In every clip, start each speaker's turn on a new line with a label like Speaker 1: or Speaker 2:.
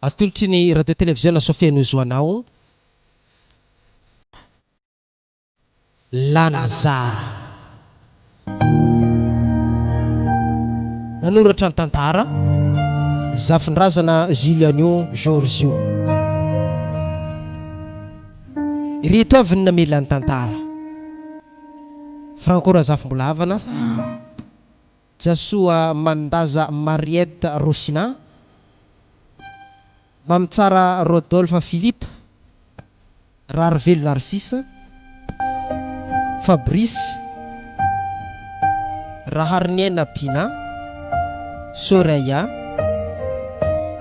Speaker 1: atolotry ny radio télévision Sofia nozoanao LANY ZARA nanoratra ny Tantara zafindrazana Julianio Giorgio ireto avy ny namelan'ny Tantara frankora zafimbolavana jasoa mandaza Mariette Rosina mamitsara Rodolphe Philippe Rarvel Narcisse Fabrice Raharniena Pina Soraya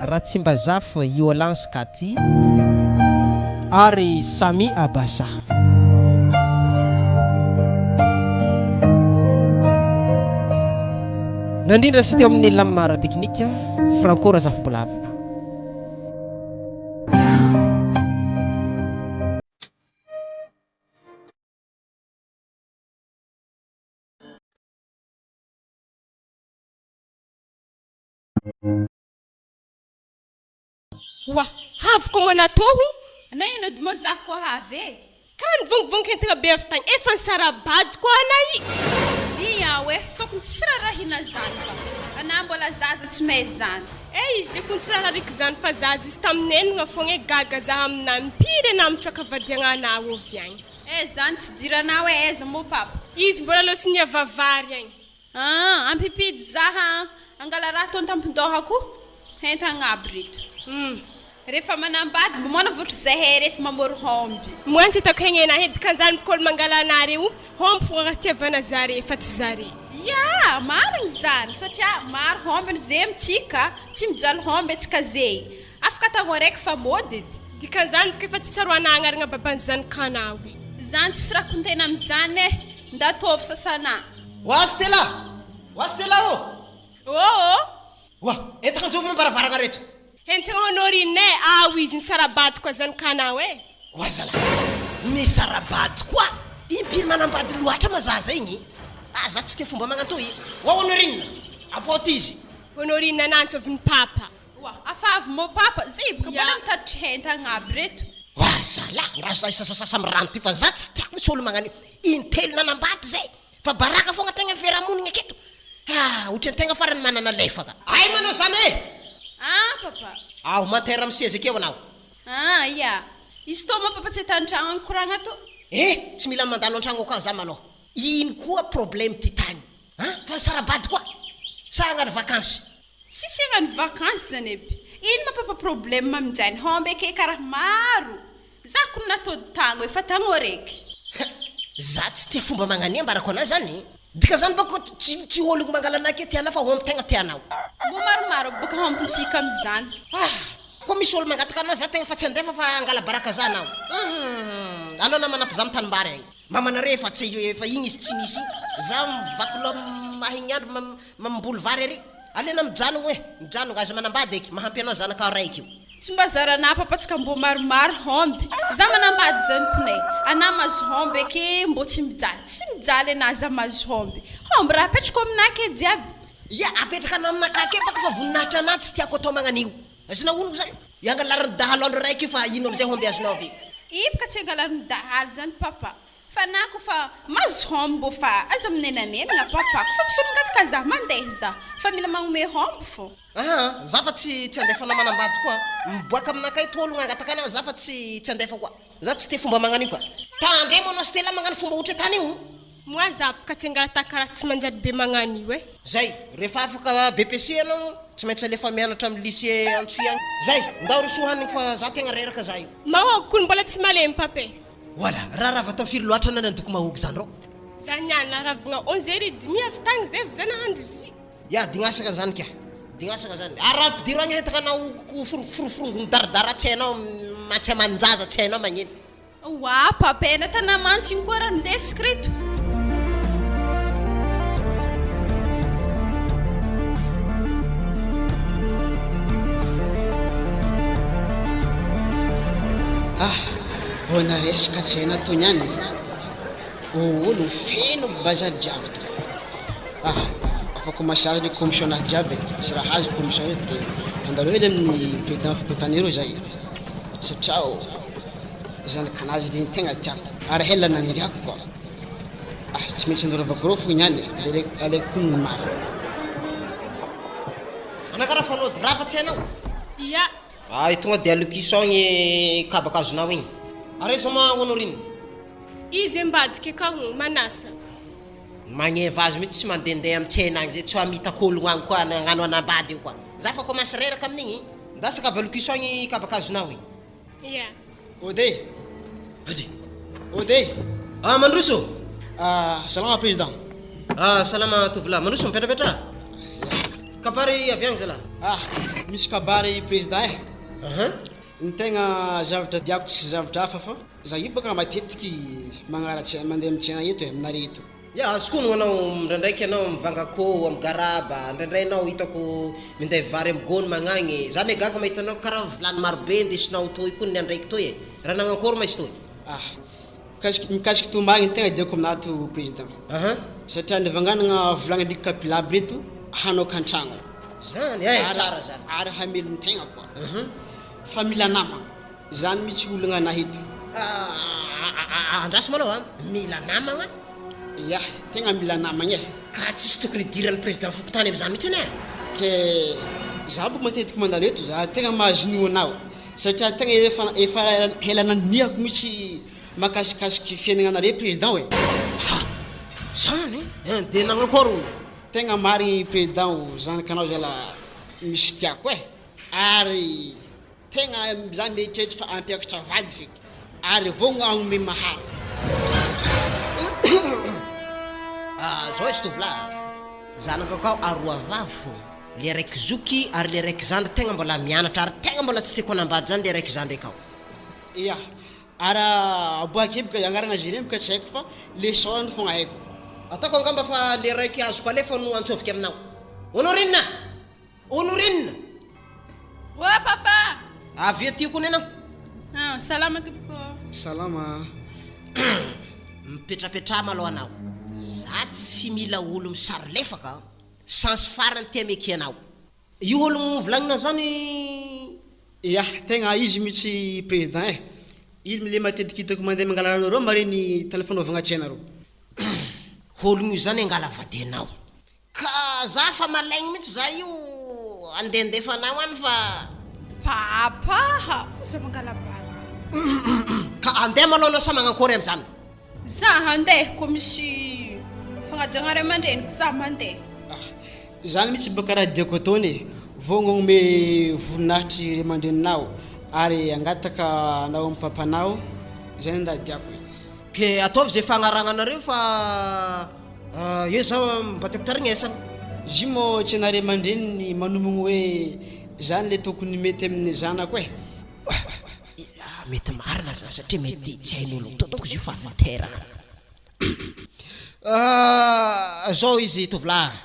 Speaker 1: Ratsimbazaf Yolance Kati ary Sami Abasa nandrindra sy teo amin'ny lamara teknika frankora zafimbolavana
Speaker 2: Wa, haviko mana tohu?
Speaker 3: Ana ina dimo zako have.
Speaker 2: Kan vong kentega beftang efan sarabad ko anai.
Speaker 3: Yawe, tokun tsirara hina zanfa. Ana mbola zaza tsy mezana.
Speaker 2: Izy de kun tsirara rik zan fa zaza stamnen nga fonge gaga za amna mpire na mchoka vadianga na ovian.
Speaker 3: Zan tsy dira nawe eza mo papa.
Speaker 2: Izy mbola losinya vavari any.
Speaker 3: Ampipid zaha angala raha ton tampindohako. Henta ngabrito. Rehefa manambady momana votry zay herety mamory homby.
Speaker 2: Moantsy hitako hegnena hedy kanzany mikolo mangala anareo homby fogna tiavana zare fa tsy zare.
Speaker 3: Ya, marigny zany satria maro homby zay mitsika tsy mijaly homby atsika zay. Afaka tagno araiky fa modedy.
Speaker 2: Dikanzany kefa tsy tsaroana agnaragna baban'ny zanakanawe.
Speaker 3: Zany tsy raha kontena am'izany ndatovy sasana.
Speaker 4: Wastela
Speaker 2: Oh.
Speaker 4: Wa, etaka njovy mambaravaragna reto.
Speaker 2: Hentegna honorine aho izy ny sarabady koa zanakanawe.
Speaker 4: Wazala. Ny sarabady koa. Impiry manambady loatra mazaza igny. Za tsy te fomba magnatoy. Wa honorine. Apoty izy.
Speaker 2: Honorine nantsovy ny papa.
Speaker 3: Wa, afavy mo papa ziboka mbola mitatry henta agnaby reto.
Speaker 4: Wazala, raha zay sasasasa mirano ty fa za tsy tiako mitsy olo magnano intelo nanambady zay. Fa baraka fogna tegna fiarahamonigny aketo. Ohatry tegna farany manana lefaka. Ay manao zany
Speaker 3: Papa.
Speaker 4: Aho matera am'seza akeo anao.
Speaker 3: Ya. Izy to ma papa tsy tantragno any koragna to.
Speaker 4: Tsy mila mandalo an-tragno akao za malô. Ino koa problème ty tany? Fa sarabady koa. Sa hagnano vakansy.
Speaker 3: Sisy hagnano vakansy zany eby. Ino ma papa problème amin'izany? Homby ake karaha maro. Za koa natody tagno efa tagno araiky.
Speaker 4: Za tsy te fomba magnania ambarako anazy zany. Dika zany bako tsy ologno mangala anake tiana fa homby tegna tianao.
Speaker 3: Mbo maromaro boka hombintsika am'izany.
Speaker 4: Koa misy olo mangataka anao za tegna fa tsy andefa fa angala baraka za anao. Alô na manampy za mitanimbary agny. Mamanare fa tsy efa igny izy tsy misy. Za mivakilo mahigny andro mamboly vary ary. Alena mijanogno mijanogno aza manambady eky mahampy anao zanaka raiky io.
Speaker 3: Tsy mba zarana papa tsika mbo maromaro homby. Za manambady zany konay. Ana mazo homby ake mbo tsy mijaly ana za mazo homby. Homby raha apetrako aminake diaby.
Speaker 4: Ya, apetraka anao aminaka ake baka fa voninahitra anahy tsy tiako atao magnanio. Azona ono zany. Iangalarin'ny dahalo andro raiky fa ino am'izay homby azonao avy.
Speaker 3: Ibaka tsy angalarin'ny dahalo zany papa. Fa nako fa mazo homby mbo fa aza minenanenagna papa. Fa misologatka za mandeha za. Fa mila magnome homby fô.
Speaker 4: Za fa tsy andefa na manambady koa. Miboaka aminakay to olo agataka anao za fa tsy andefa koa. Za tsy te fomba magnanio koa. Tandremo anao Stella magnano fomba ohatra tany io.
Speaker 2: Moi zapaka tsy angalata karaha tsy manjary be magnanio
Speaker 4: Zay, rehefa afaka BPC anao tsy maintsy alefa mianatra amin'ny lycée Antsoy agny. Zay, ndao rosohanigny fa za tegna reraka za io.
Speaker 2: Mahôgo koa mbola tsy malemy pape.
Speaker 4: Wala, raha tamfiry loatra na nandoko mahôgo zany rô.
Speaker 2: Za niany ravagna 11h30 avy tagny zay vy zany nahandro izy.
Speaker 4: Ya, dignasaka zany kia. Dignasaka zany. Araha pidiro agny hetaka anao furofurongony daradara tsy hainao matsy amanjaza tsy hainao magnino.
Speaker 3: Wa papa na tanamantsy igny koa raha ndesiko reto.
Speaker 5: Bona resaka tsy haina toy niany. Olo feno bazary jiaby to. Afaka masary ny commission jiaby. Sy raha azo commission ety. andaleo ely amin'ny président fototanero zay satria zanakanazy regny tegna tiako ary hela naniriako koa tsy maintsy andoravako rô fogna niany alaiko ny mara
Speaker 4: anakara fanody raha fa tsy hainao
Speaker 2: ia
Speaker 4: ay tonga de allocution gny kabakazonao igny aresama honorine
Speaker 2: izy ambadika ka ho manasa
Speaker 4: magneva azy mihitsy tsy mandendeha amitsena agny zay tsy hamitak'ologno agny koa nagnano anambady io koa za fa commence reraka amin'igny ndasaka avy allocution gny kabakazonao igny
Speaker 2: ia
Speaker 5: ode
Speaker 4: mandroso
Speaker 5: salama président
Speaker 4: salama tovolahy mandroso mipetrapetra kabary avy agny zala
Speaker 5: misy kabary président ny tegna zavatra diako tsy zavatra hafa fa za io baka matetiky magnaratsy mandeha mitsena eto aminare eto
Speaker 4: ya azokono anao ndraindraiky anao mivanga akô amy garaba ndraindray anao hitako minday vary amy gôny magnagny zany gaga mahitanao karaha vilany marobe ndesinao toy koa ny andraiky toy e raha nagnakory ma izy toy
Speaker 5: mikasiky tombagny tegna diako aminato président satria nivanganagna volagny ndriky kapilaby reto hanao kantragno
Speaker 4: zany tsara zany
Speaker 5: ary hamelony tegna koa fa mila namagna zany mihitsy olagna naheto
Speaker 4: andraso malao mila namagna
Speaker 5: ya tegna mila namagna
Speaker 4: ka tsisy tokony idiran'ny président fokotany am'za mihitsy ane
Speaker 5: ke za boko matetiky mandalo eto za tegna mahazonio anao satria tegna efa hela naniniako mihitsy makasikasiky fiainagnanare président oe
Speaker 4: zany de nagnakory
Speaker 5: tegna marigny président zanakanao zala misy tiako ary tegna za mieritreritra fa ampiakatra vady feky ary vogno agnome mahary
Speaker 4: zao izy tovolahy zanaka kao aroa vavy fo le raiky zoky ary le raiky zandry tegna mbola mianatra ary tegna mbola tsy tiako anambady zany le raiky zandry akao
Speaker 5: ia ara aboakebika agnaragna ziremboka tsy haiko fa le sorany fogna haiko
Speaker 4: ataoko angamba fa le raiky azoko alefa no antsoviky aminao honorine
Speaker 3: oa papa
Speaker 4: avy aty kony anao
Speaker 3: salama tompoko
Speaker 5: salama
Speaker 4: mipetrapetra malao anao za tsy mila olo misary lefaka sans farany tiameky anao io olo volagnina zany
Speaker 5: ia tegna izy mihitsy président il le matetiky hitako mandeha mangala anareo mariny telefônaovagna tsenareo
Speaker 4: ologno io zany angala vadenao ka za fa malaigny mihitsy za io andendefanao any fa
Speaker 3: papa koza mangala bala
Speaker 4: ka andeha malao sa magnakory am'zany
Speaker 3: za handeha ko misy fagnajagnary aman-dreniko za mandeha
Speaker 5: zany mihitsy baka raha diako ataony vogno me voninahitry ry aman-dreninao ary angataka anao amy papanao zay nda diako
Speaker 4: ke ataovy zay fagnaragnanareo fa io za mba tiako tarignesana
Speaker 5: zy mo tsy anare aman-dreniny manomogno hoe zany le tokony mety amin'ny zanako
Speaker 4: mety marina zany satria mety tsy hain'olo totoko izy io fa afateraka zao izy tovolahy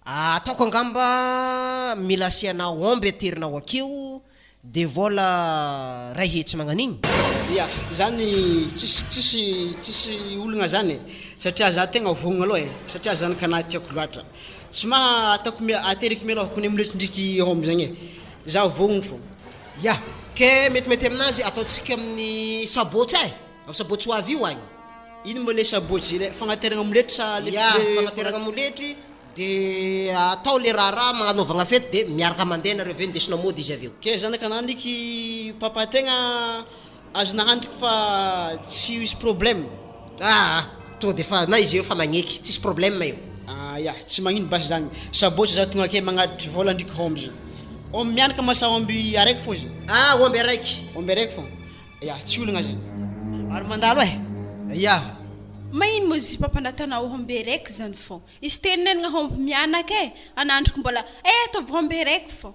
Speaker 4: ataoko angamba mila asianao omby aterinao akeo de vola ray hetsy magnan'igny
Speaker 5: ia zany tsisy olagna zany satria za tegna vognona aloha satria zanakanahy tiako loatra tsy maha ataoko ateriky mialoha kony amletindriky omby zagny za vognona fo
Speaker 4: ya ke metimety aminazy ataotsika amin'ny sabotsy amin'ny sabotsy ho avy io agny
Speaker 5: ino mo le sabotsy le fagnateragna moletry
Speaker 4: fagnateragna moletry de atao le raha magnanovagna fety de miaraka mandeha nareo aveo indesina mody izy aveo
Speaker 5: ke zanakanahy ndraiky papa tegna azona antoko fa tsy misy problème
Speaker 4: to de fa na izy eo fa magneky tsisy problème io
Speaker 5: ya tsy magnino basy zany sabotsy za tonga ke magnaditry vola ndriky omby zany omby mianaka masa omby araiky fo zany
Speaker 4: omby araiky
Speaker 5: fo ya tsy olagna zany ary mandalo
Speaker 4: ya
Speaker 3: maino mo zy papa natanao omby raiky zany fo izy teninenagna omby mianaka anandriko mbola ataovy omby raiky fo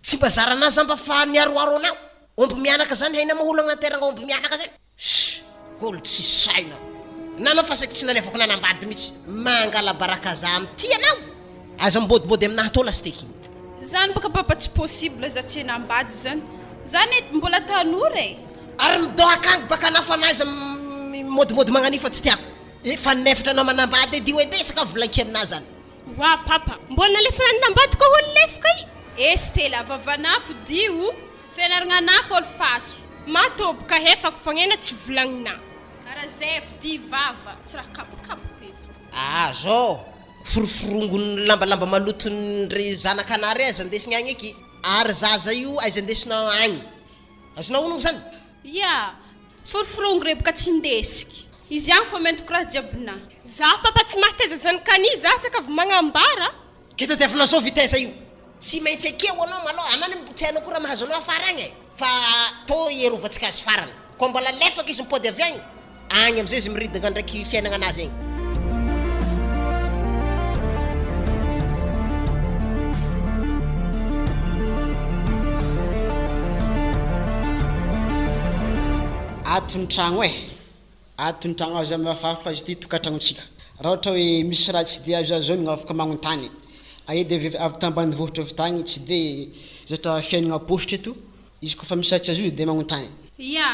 Speaker 4: tsy bazara anazy mba fa niaroaro anao omby mianaka zany haina maholagna nateragna omby mianaka zany olo tsy saina nanao fa saky tsy nalevako nanambady mihitsy mangala baraka za amty anao aza mibodibody aminahy tô lasteky
Speaker 3: zany baka papa tsy possible za tsy nambady zany mbola tanora
Speaker 4: ary midoakagny baka anafanazy modimody magnanifa tsy tiako fa nefatra anao manambady edy io edy saka volanky aminazy zany
Speaker 2: wa papa mbona lefa nanambady ko olo lefaka
Speaker 3: Estela vavanafo dio fianaragna anafo olo faso
Speaker 2: Matoboka hefako fognena tsy volagnina.
Speaker 3: arazef di vava tsy raha kapokapoka efa
Speaker 4: zao foroforongony lambalamba malotony zanakanary azy andesiny agny eky ary zaza io aiza andesina agny azonao ono zany
Speaker 3: ya foroforongo rebaka tsy ndesiky izy agny fa mentoko raha jiabina
Speaker 2: Za papa tsy mahateza zany kani za saka avy magnambara.
Speaker 4: ketatiavinao zao vitesa io tsy maintsy akeo anao malo anany tsy hainao koa raha mahazo anao afara agny fa tô ierovantsika azy farany ko mbola lefaka izy mipody avy agny agny amizay izy miridagna ndraiky fiainagna anazy egny
Speaker 5: atony tragno atony tragno azy mafafa izy ty tokatragnontsika raha ohatra hoe misy raha tsy de azo zao no afaka magnontany aedy avy tambany vohitra avy tagny tsy de zatra fiainagna postre eto izy kofa misy atsy azy io de magnontany
Speaker 3: ya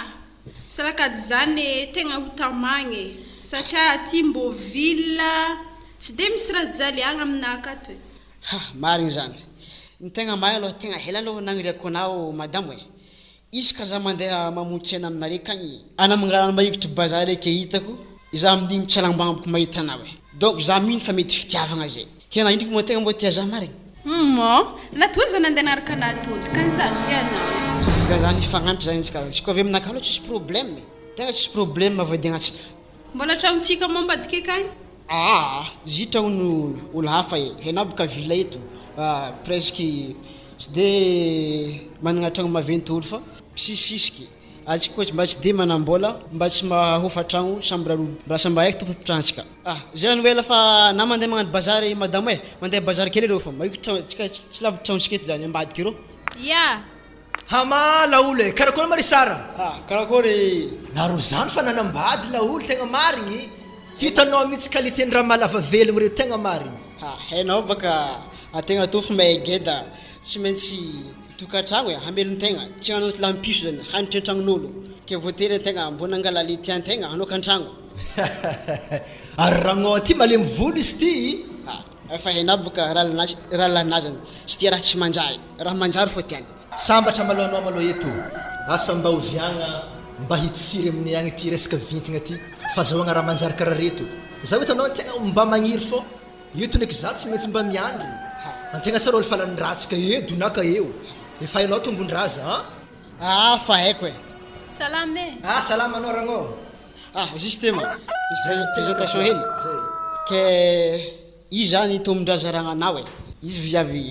Speaker 3: salakady zany tegna hotamagny satria aty mbo villa tsy de misy raha jaly agny aminaka ato
Speaker 5: marigny zany ny tegna marigny aloha tegna hela aloha nagniriako anao madamo izy ka za mandeha mamontsy aina aminare kagny ana mangalana mahikitry bazary eke hitako iza amin'igny tsy alambambako mahita anao donc za mino fa mety fitiavagna zay kena indriky moa tegna mbo tia za marigny
Speaker 3: natoza nandeha naraka natody kanza tianao
Speaker 5: ka zany ifagnantry zany izy ka izy avy aminaka aloha tsisy problème tegna tsisy problème mavadiagnatsika
Speaker 3: mbola tragnontsika mombadika ekagny
Speaker 5: zitra olo hafa hena boka villa eto presque tsy de managna tragno maventy olo fa sisisiky atsika koa mba tsy de manambola mba tsy mahofa tragno chambre roa mba samba raiky tofapitrantsika zany hoe lafa na mandeha magnano bazary madame mandeha bazary kely reo fa mahiko tsika tsy lavitra tragnotsika eto zany ambadiky reo
Speaker 3: ya
Speaker 6: hama laolo karakory mari sara
Speaker 5: karakory
Speaker 6: naro zany fa nanambady laolo tegna marigny hitanao mihitsy qualité-ny raha malava velogno re tegna marigny
Speaker 5: hainao baka ategna tofo maegeda tsy maintsy tokatragno hamelony tegna tsy hanao lampiso zany hanitra an-tragnon'olo ke voatery ategna mbona angala le tiantegna hanoka an-tragno
Speaker 6: ary ragno ty malemy volo izy ty
Speaker 5: efa hainao boka raha lanazany sy tia raha tsy manjary raha manjary fo tiany
Speaker 6: sambatra malohanao malo eto asa mba oviagna mba hitsiry amin'ny agny ty resaka vintigna ty fahazahoagna raha manjary karaha reto za hoe tanao tegna mba magniry fô eto ndraiky za tsy maintsy mba miandry antegna tsara olo falanin-dratsika donaka eo efa hainao tombon-draza
Speaker 5: fa haiko
Speaker 3: salame
Speaker 6: salama anao ragno
Speaker 5: justement zay présentation hely ke i zany tombon-draza ragnanao izy viavy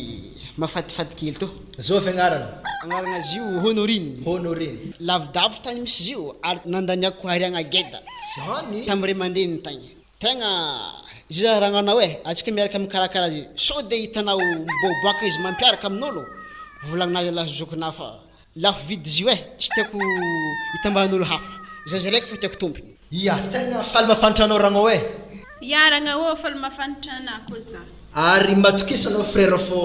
Speaker 5: mafatifaty kely to
Speaker 6: zao avy
Speaker 5: agnarana azy io honorine lavidavitra tany misy izy io ary nandaniako hariagna geda
Speaker 6: zany
Speaker 5: tamire mandreniny tagny tegna izy ragnanao atsika miaraka mikarakara azy so de hitanao miboaboaka izy mampiaraka amin'olo volagnazy lazozokonao fa lafo vidy izy io tsy tiako hitambahan'olo hafa zazy raiky fa tiako tompony
Speaker 6: tegna faly mafantranao ragno
Speaker 3: ya ragno faly mafantranao koa za
Speaker 6: ary matokisanao frère fô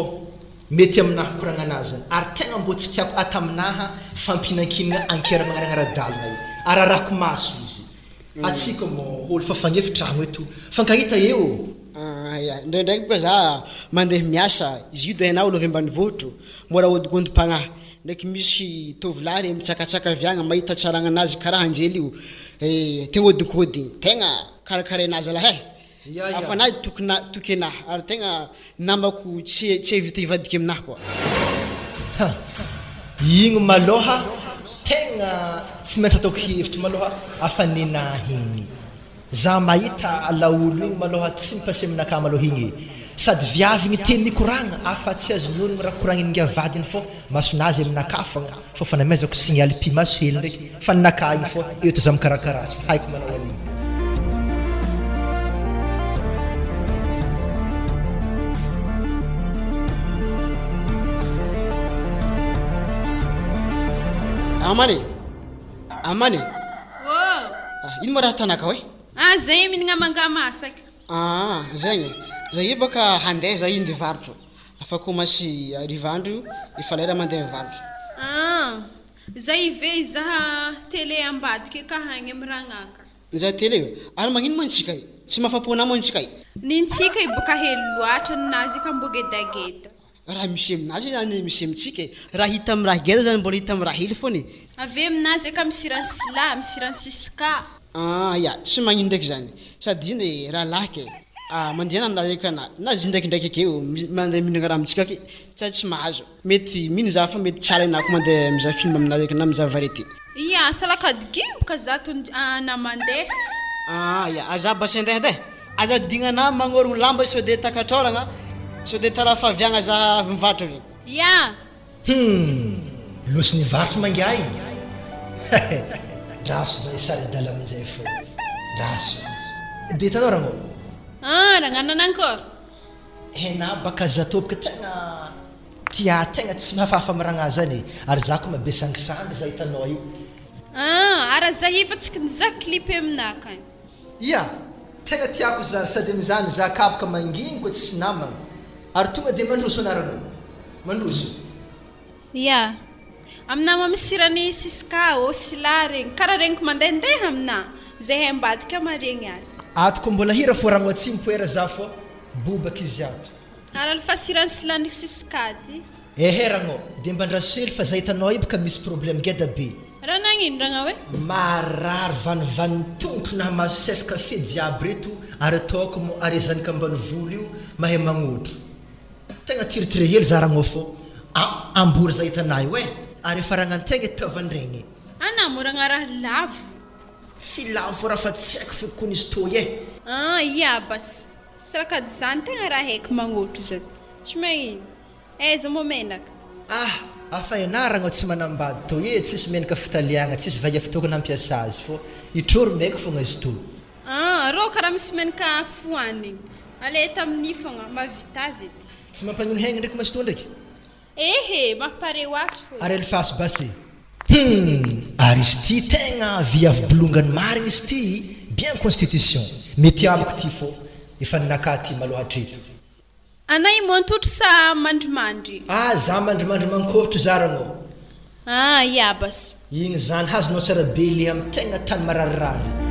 Speaker 6: mety aminaha koragna anazy ary tegna mbo tsy tiako ataminaha fampinan-kinagna ankera magnaragna ara-dalagna io ary arako maso izy atsika mo olo fa fagnefy-tragno eto fankahita eo
Speaker 5: ndraindraiky koa za mandeha miasa izy io do hainao olo avy ambany vohitro mora odikondom-pagnahy ndraiky misy tovolahy mitsakatsaka avy agny mahita tsaragna anazy karaha anjely io tegna odikodigny tegna karakarainazy lahe afanazy toky anahy ary tegna namako tsy evita hivadiky aminahy koa
Speaker 6: igny maloha tegna tsy maintsy ataoko hevitra maloha afanenahy igny za mahita laolo igny maloha tsy mipasy aminaka maloha igny sady viavy igny teny mikoragna afa tsy azon'ologno raha koragnin'ny avadiny fô masonazy aminaka fogna fô fa namezako signaly pi maso hely ndraiky fa ninaka igny fô eto za mikarakara azy haiko maloha igny
Speaker 5: amany ino ma raha tanaka
Speaker 3: zay minagna manga masaka
Speaker 5: zagny zay baka handeha za indy varotro afa komasy arivandro efa lera mandeha varotro
Speaker 3: zay ve zaha télé ambadika ka hagny amin'ny ragnaka
Speaker 5: za télé ary magnino mantsika tsy mafapoana mantsika
Speaker 3: nintsika boka hely loatra ninazy ka mbogedageda
Speaker 5: raha misy aminazy zany misy amitsika raha hita amin'ny raha geda zany mbola hita amin'ny raha hely foany
Speaker 3: avy aminazy aka misirany sila misirany siska
Speaker 5: ya tsy magnino ndraiky zany sady iny raha lahika mandeha nandazy kana na izy ndraikindraiky akeo mandeha mihindrana raha amitsika aky tsy mahazo mety mino za fa mety tsara inako mandeha mizaha film aminazy aky na mizaha variété
Speaker 3: ia salakady gimboka za na mandeha
Speaker 5: ya aza basy indray ade aza dignana magnorogno lamba sao de takatroragna sao de tarafaviagna za avy mivarotro avy
Speaker 3: ya
Speaker 6: losy nivarotro mangay draso zay sary dala amin'izay fo draso de hitanao ragno
Speaker 3: ragnanana ankôry
Speaker 6: hena baka zatobika tegna tegna tsy mahafahafa amiragna zany ary za ko mabe sangisangy za hitanao io
Speaker 3: ara za hifa tsika niza clipe aminaka
Speaker 6: ia tegna tiako za sady mizany za kabaka manginy ko tsy namagna ary tonga de mandroso anarano mandroso
Speaker 3: ia amina mamisirany siska o sila regny karaha regniko mandehandeha amina zay ambadika maregny azy
Speaker 6: atoko mbola hira fo ragno atsimpoera za fo bobaka izy ato
Speaker 3: ara fasirany silany siska ty
Speaker 6: ragno de mbandrasely fa za hitanao io baka misy problème geda be
Speaker 3: raha nagnino ragna hoe
Speaker 6: marary vanivany tongotro na mazo sefaka fe jiaby reto ary ataoko mo ary zanika ambany volo io mahay magnotro tegna tiritire hely za ragno fo ambory za hitanay hoe ary efa ragnan-tegna itavandraigny
Speaker 3: anamoragna raha lavo
Speaker 6: tsy lavo fo raha fa tsy haiko fe kony izy tô
Speaker 3: ia basy salakady zany tegna raha haiko magnotro zany tsy magnino aiza mo menaka
Speaker 6: afa ianaragna tsy manambady tô tsisy menaka fitaliagna tsisy vaga fitokana ampiasa azy fo itroro maika fogna izy tô
Speaker 3: rô karaha misy menaka foanigny ale tamin'ny fogna mavita azy ety
Speaker 6: tsy mampanino haigny ndraiky masy tô ndraiky
Speaker 3: mampare ho azy fo
Speaker 6: ary elfasy basy ary izy ty tegna viavy bolongany marigny izy ty bien constitution mety amiko ty fo efa ninaka ty malohatreto
Speaker 3: anay montotro sa mandrimandry
Speaker 6: za mandrimandry mankôtro za ragno
Speaker 3: ia basy
Speaker 6: igny zany hazonao tsara be le amy tegna tany mararirary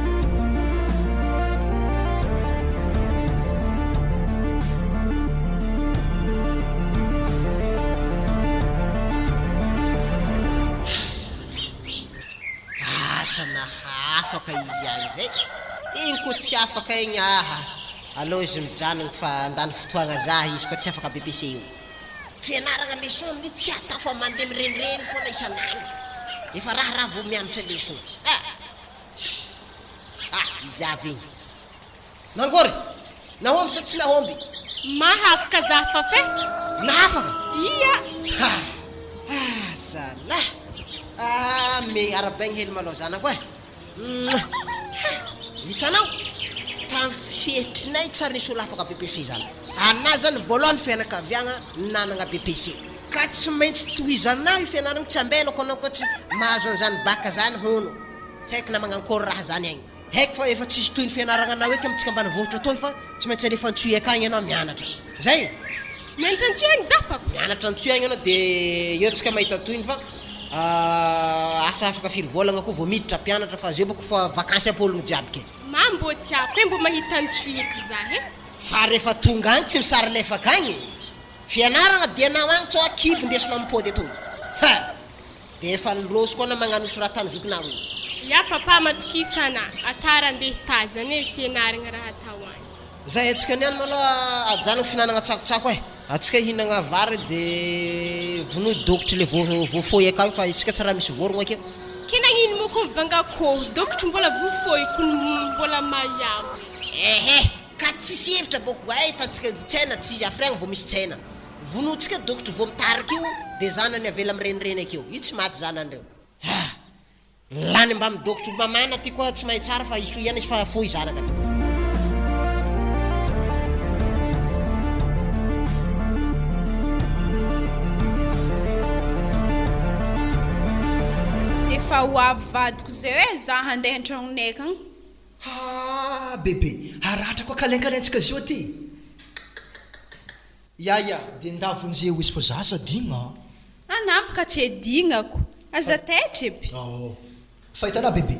Speaker 4: asana afaka izy any zay igny ko tsy afaka igny aloha izy mijanogny fa andany fotoagna za izy koa tsy afaka BBC io fianaragna leçon ny tsy atafa mandeha mirenireny foana isanandro efa raha vao mianatra leçon izy avy igny nangory nahomby sa tsy nahomby
Speaker 2: mahafaka za fa fe
Speaker 4: nahafaka
Speaker 2: ia
Speaker 4: zala me arabaigny hely malao zanako hitanao tamin'ny fietrinay tsara nisy olo afaka BPC zany ana zany voalohany fianakaviagna nanagna BPC ka tsy maintsy tohizanao io fianaragna tsy ambelako anao koa tsy mahazo an'izany baka zany hono tsy haiko na magnankory raha zany agny haiko fa efa tsisy toy ny fianaragna anao eky amitsika ambany vohitra toy fa tsy maintsy alefa antsoy akagny ianao mianatra zay
Speaker 2: mianatra antsoy agny za papa
Speaker 4: mianatra antsoy agny ianao de eo tsika mahita toyny fa asa afaka firy volagna koa vao miditra mpianatra fa zeo bako fa vakansy ampologno jiaby ke
Speaker 2: mambo tiako mbo mahita antsoy eky za
Speaker 4: fa rehefa tonga agny tsy misary lefaka agny fianaragna de anao agny tsao akibo ndesina ampody atoy de efa nilosy koa na magnano raha tany zokinao
Speaker 2: ia papa matokisana atara andeha tazany fianaragna raha atao agny
Speaker 4: zay atsika niany maloha ajanako finanagna tsakotsako atsika hinagna vary de vonoy dokotry le voafoy akao fa itsika tsy raha misy vorogno akeo
Speaker 2: kenagnino mo ko mivangakôho dokotry mbola voafoy kun mbola mayamo
Speaker 4: ka tsisy hevitra boko tatsika tsena tsy afriagna vao misy tsena vonotsika dokotry vao mitarika io de zanany avela mirenireny akeo io tsy maty zananyreo lany mba amin'ny dokotry mamana ty koa tsy mahay tsara fa iso ihany izy fa foy zanaka
Speaker 3: efa ho avy vadiko zay hoe za handeha an-tragnonay akagny
Speaker 6: bebe haratra koa kalenkalentsika zio ty ia de ndavonjeo izy fo za sadigna
Speaker 3: anapaka tsy adignako aza taitryby
Speaker 6: fa hitanao bebe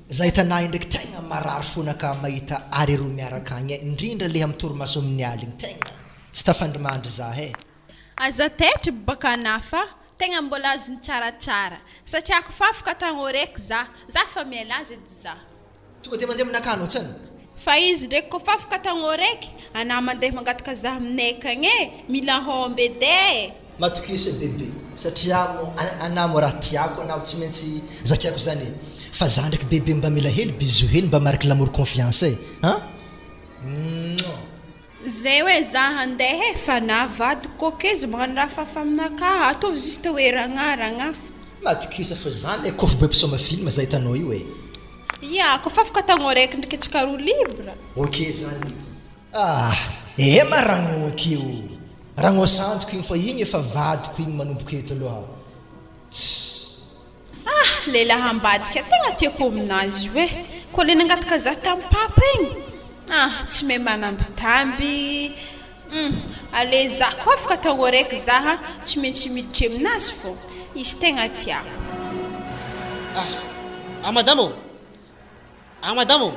Speaker 6: za hitanay ndraiky tegna marary fonaka mahita areroa miaraka agny indrindra le amy torimaso amin'ny aligny tegna tsy tafandrimandry za
Speaker 3: aza taitra baka nafa tegna mbola azony tsaratsara satria ko fa afaka tagno raiky za fa miala azy edy za
Speaker 6: tonga dia mandeha aminakano tsany
Speaker 3: fa izy ndraiky ko fa afaka tagno raiky ana mandeha mangataka za aminay kagny mila homby edy
Speaker 6: matokisa bebe satria anamo raha tiako anao tsy maintsy zakiako zany fa za ndraiky bebe mba mila hely bizo hely mba mariky l'amour confiance
Speaker 3: zay hoe za handeha fa navady kokezy magnano raha fafa aminaka ataovy juste hoe ragnaragna
Speaker 6: matokisa fa zany kofy be mpisoma film za hitanao io
Speaker 3: ya ko fa afaka tagno raiky ndraiky atsika roa libre
Speaker 6: ok zany maragno akeo ragno santoko igny fa igny efa vadiko igny manomboka eto aloha
Speaker 3: lehilahy ambadika tegna tiako aminazy hoe ko le nangataka za tamin'ny papa igny tsy mahay manambitamby ale za ko afaka tagno raiky zaha tsy maintsy miditry aminazy fô izy tegna tiako
Speaker 5: madamo anao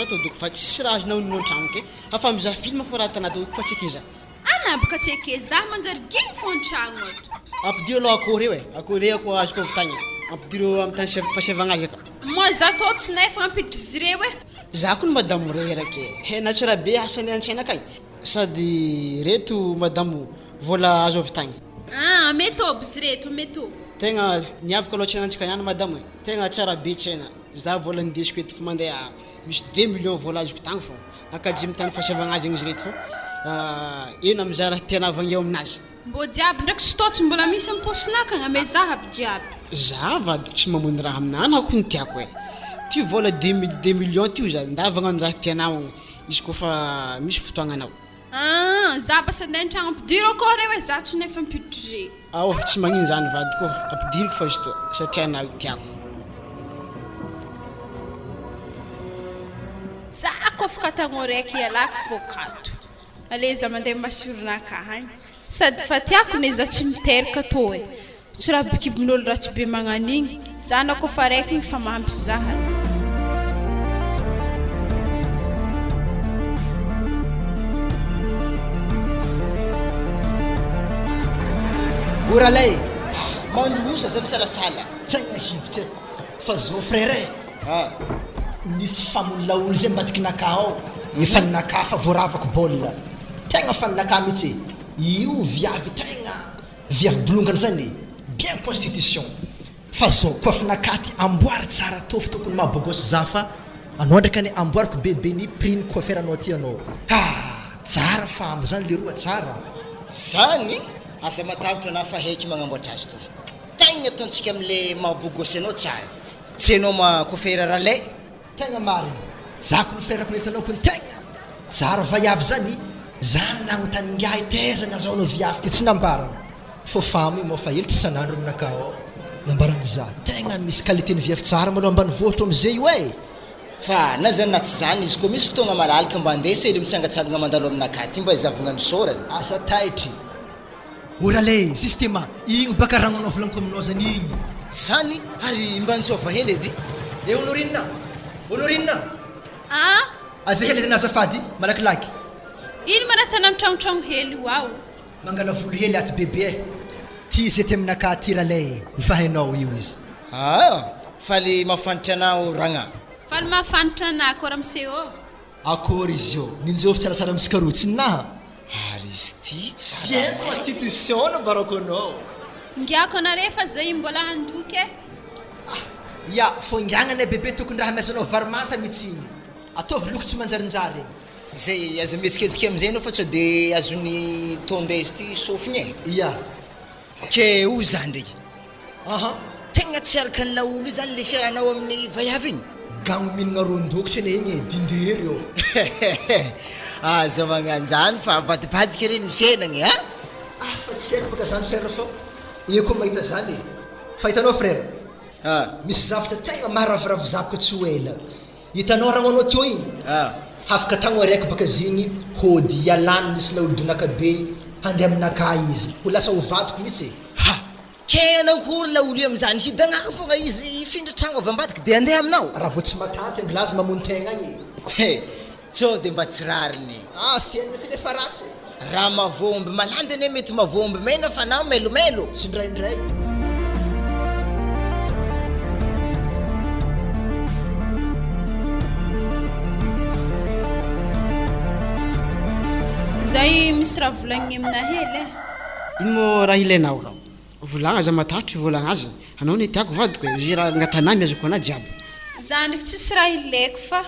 Speaker 5: todoko fa tsisy raha azonao nino an-tragno ke afa mizaha film fa raha tanatoko fa tsy akeza
Speaker 3: anabaka tsy akeza manjary giny fô an-tragno ato
Speaker 5: ampidiro aloha akory ako azoko avy tagny ampidiro amin'ny tany fasevagna azy aka
Speaker 3: moa za tô tsy nefa ampiditry izy reo hoe
Speaker 5: za ko ny madamo rerake na tsara be asany an-tsaina akagny sady reto madamo vola azo avy tagny
Speaker 3: metô izy reto metô
Speaker 5: tegna niavaka aloha tsainantsika ihany madamo tegna tsara be tsaina za vola ndesiko eto fa mandeha misy 2 millions vola azoko tagny fô akajy mitany fasevagna azy igny izy reto fô eno amizah raha tianavagny eo aminazy
Speaker 3: mbô diaby ndraiky stotsy mbola misy amin'ny posinakagna me za aby diaby
Speaker 5: za vady tsy mamony raha aminana ako ny tiako ty vola 2 millions ty za ndavagna ny raha tianao izy kofa misy fotoagnanao
Speaker 3: za basa andeha an-tragno ampidiro akô re hoe za tsy nefa ampiditry
Speaker 5: tsy magnino zany vady ko ampidiriko fa izy to satria anao tiako
Speaker 3: za ko afaka tagno raiky ialako fô kato ale za mandeha masoronaka hagny sady fa tiako ne za tsy miteraka tô tsy raha bikibin'olo raha tsy be magnan'igny za na kofa raiky igny fa mahampy zahady
Speaker 6: oralay
Speaker 4: mandrosa za misalasala
Speaker 6: tegna hiditra fa zao frère misy famonla olo zay mbatiky naka ao efa ninaka fa voaravako baolina tegna fa ninaka mihitsy io viavy tegna viavy bolongany zany bien constitution fa zao koafa nakaty amboary tsara tofy tokony mahabogosy za fa anao ndraiky ane amboariko bebe ny prix ny coiffeur anao ty anao tsara fambo zany le roa tsara
Speaker 4: zany asa matavitra na fa heky magnamboatra azy to tegna ataontsika am'le mahabogosy anao tsara tsy anao coiffeur ralay
Speaker 6: tegna marina za ko miferako netanao kony tegna tsara vaiavy zany zany nagnotaningay tezana zao anao viavy ty tsy nambarana fô famo io moa fa ely tsy sanandro aminaka ao nambarany za tegna misy qualité ny viavy tsara maloha ambany vohatra am'izay io
Speaker 4: fa na zany na tsy zany izy koa misy fotoagna malalaka mba andesa ely mitsangatsangana mandalo aminaka ty mba izavagna ny sorany
Speaker 6: asa taitry orale systema igny baka ragno anao volaniko aminao zany igny
Speaker 4: zany ary mba nitsova hely edy
Speaker 6: honorinina ave hely tena azafady malakilaky
Speaker 3: iny maratana amin'ny tragnotragno hely ao
Speaker 6: mangala volo hely aty bebe ty zay ty aminaka ty ralay efa hainao io izy
Speaker 4: fa le mafantatra anao ragna
Speaker 3: fa le mafantatra anah akora amseo
Speaker 6: akory izy io ninjovy tsaratsara misy karotsy ninaha
Speaker 4: ary izy ty tsara
Speaker 6: bien constitution nambarako anao
Speaker 3: ngiako anare fa zay mbola handoky
Speaker 6: ya fô ngiagnane bebe tokony raha miasanao varimanta mihitsy igny ataovy loko tsy manjarinjary
Speaker 4: zay aza mihetsiketsika am'izay anao fa tsy de azony tondezy ty sofigny
Speaker 6: ya
Speaker 4: ke o zany ndraiky tegna tsy araka ny laolo io zany le fiaranao amin'ny vaiavy igny
Speaker 6: gagno minagna rondokitra ane igny dindery eo
Speaker 4: aza magnanjany fa vadibadika reny ny fiainagny
Speaker 6: fa tsy haiko baka zany frère fô eko mahita zany fa hitanao frère misy zavatra tegna maharavoravo zavaka tsy ho ela hitanao ragno anao teo igny hafaka tagno araiky baka zigny hôdy ialany misy laolo-donaka be handeha aminaka izy ho lasa ho vadiko mihitsy
Speaker 4: ke anankory laolo io am'izany hidagnaka fogna izy ifindra tragno avy ambadiky de andeha aminao
Speaker 6: raha vo tsy mataty ambilazy mamony tegna agny
Speaker 7: Tsô de mba tsy rariny.
Speaker 6: Fiainana ty le fa ratsy.
Speaker 7: Raha mavomby malandy ane mety mavomby mena fa nao melomelo.
Speaker 6: Tsy indraindray.
Speaker 3: Zay misy raha volagny amina hely e.
Speaker 5: Ino mo raha ilainao ka? Volagna za matahotry volagna azy. Anao ne tiako vadiko e, zay raha agnatanà miazoko ana jiaby.
Speaker 3: Za ndraiky tsisy raha ilaiko fa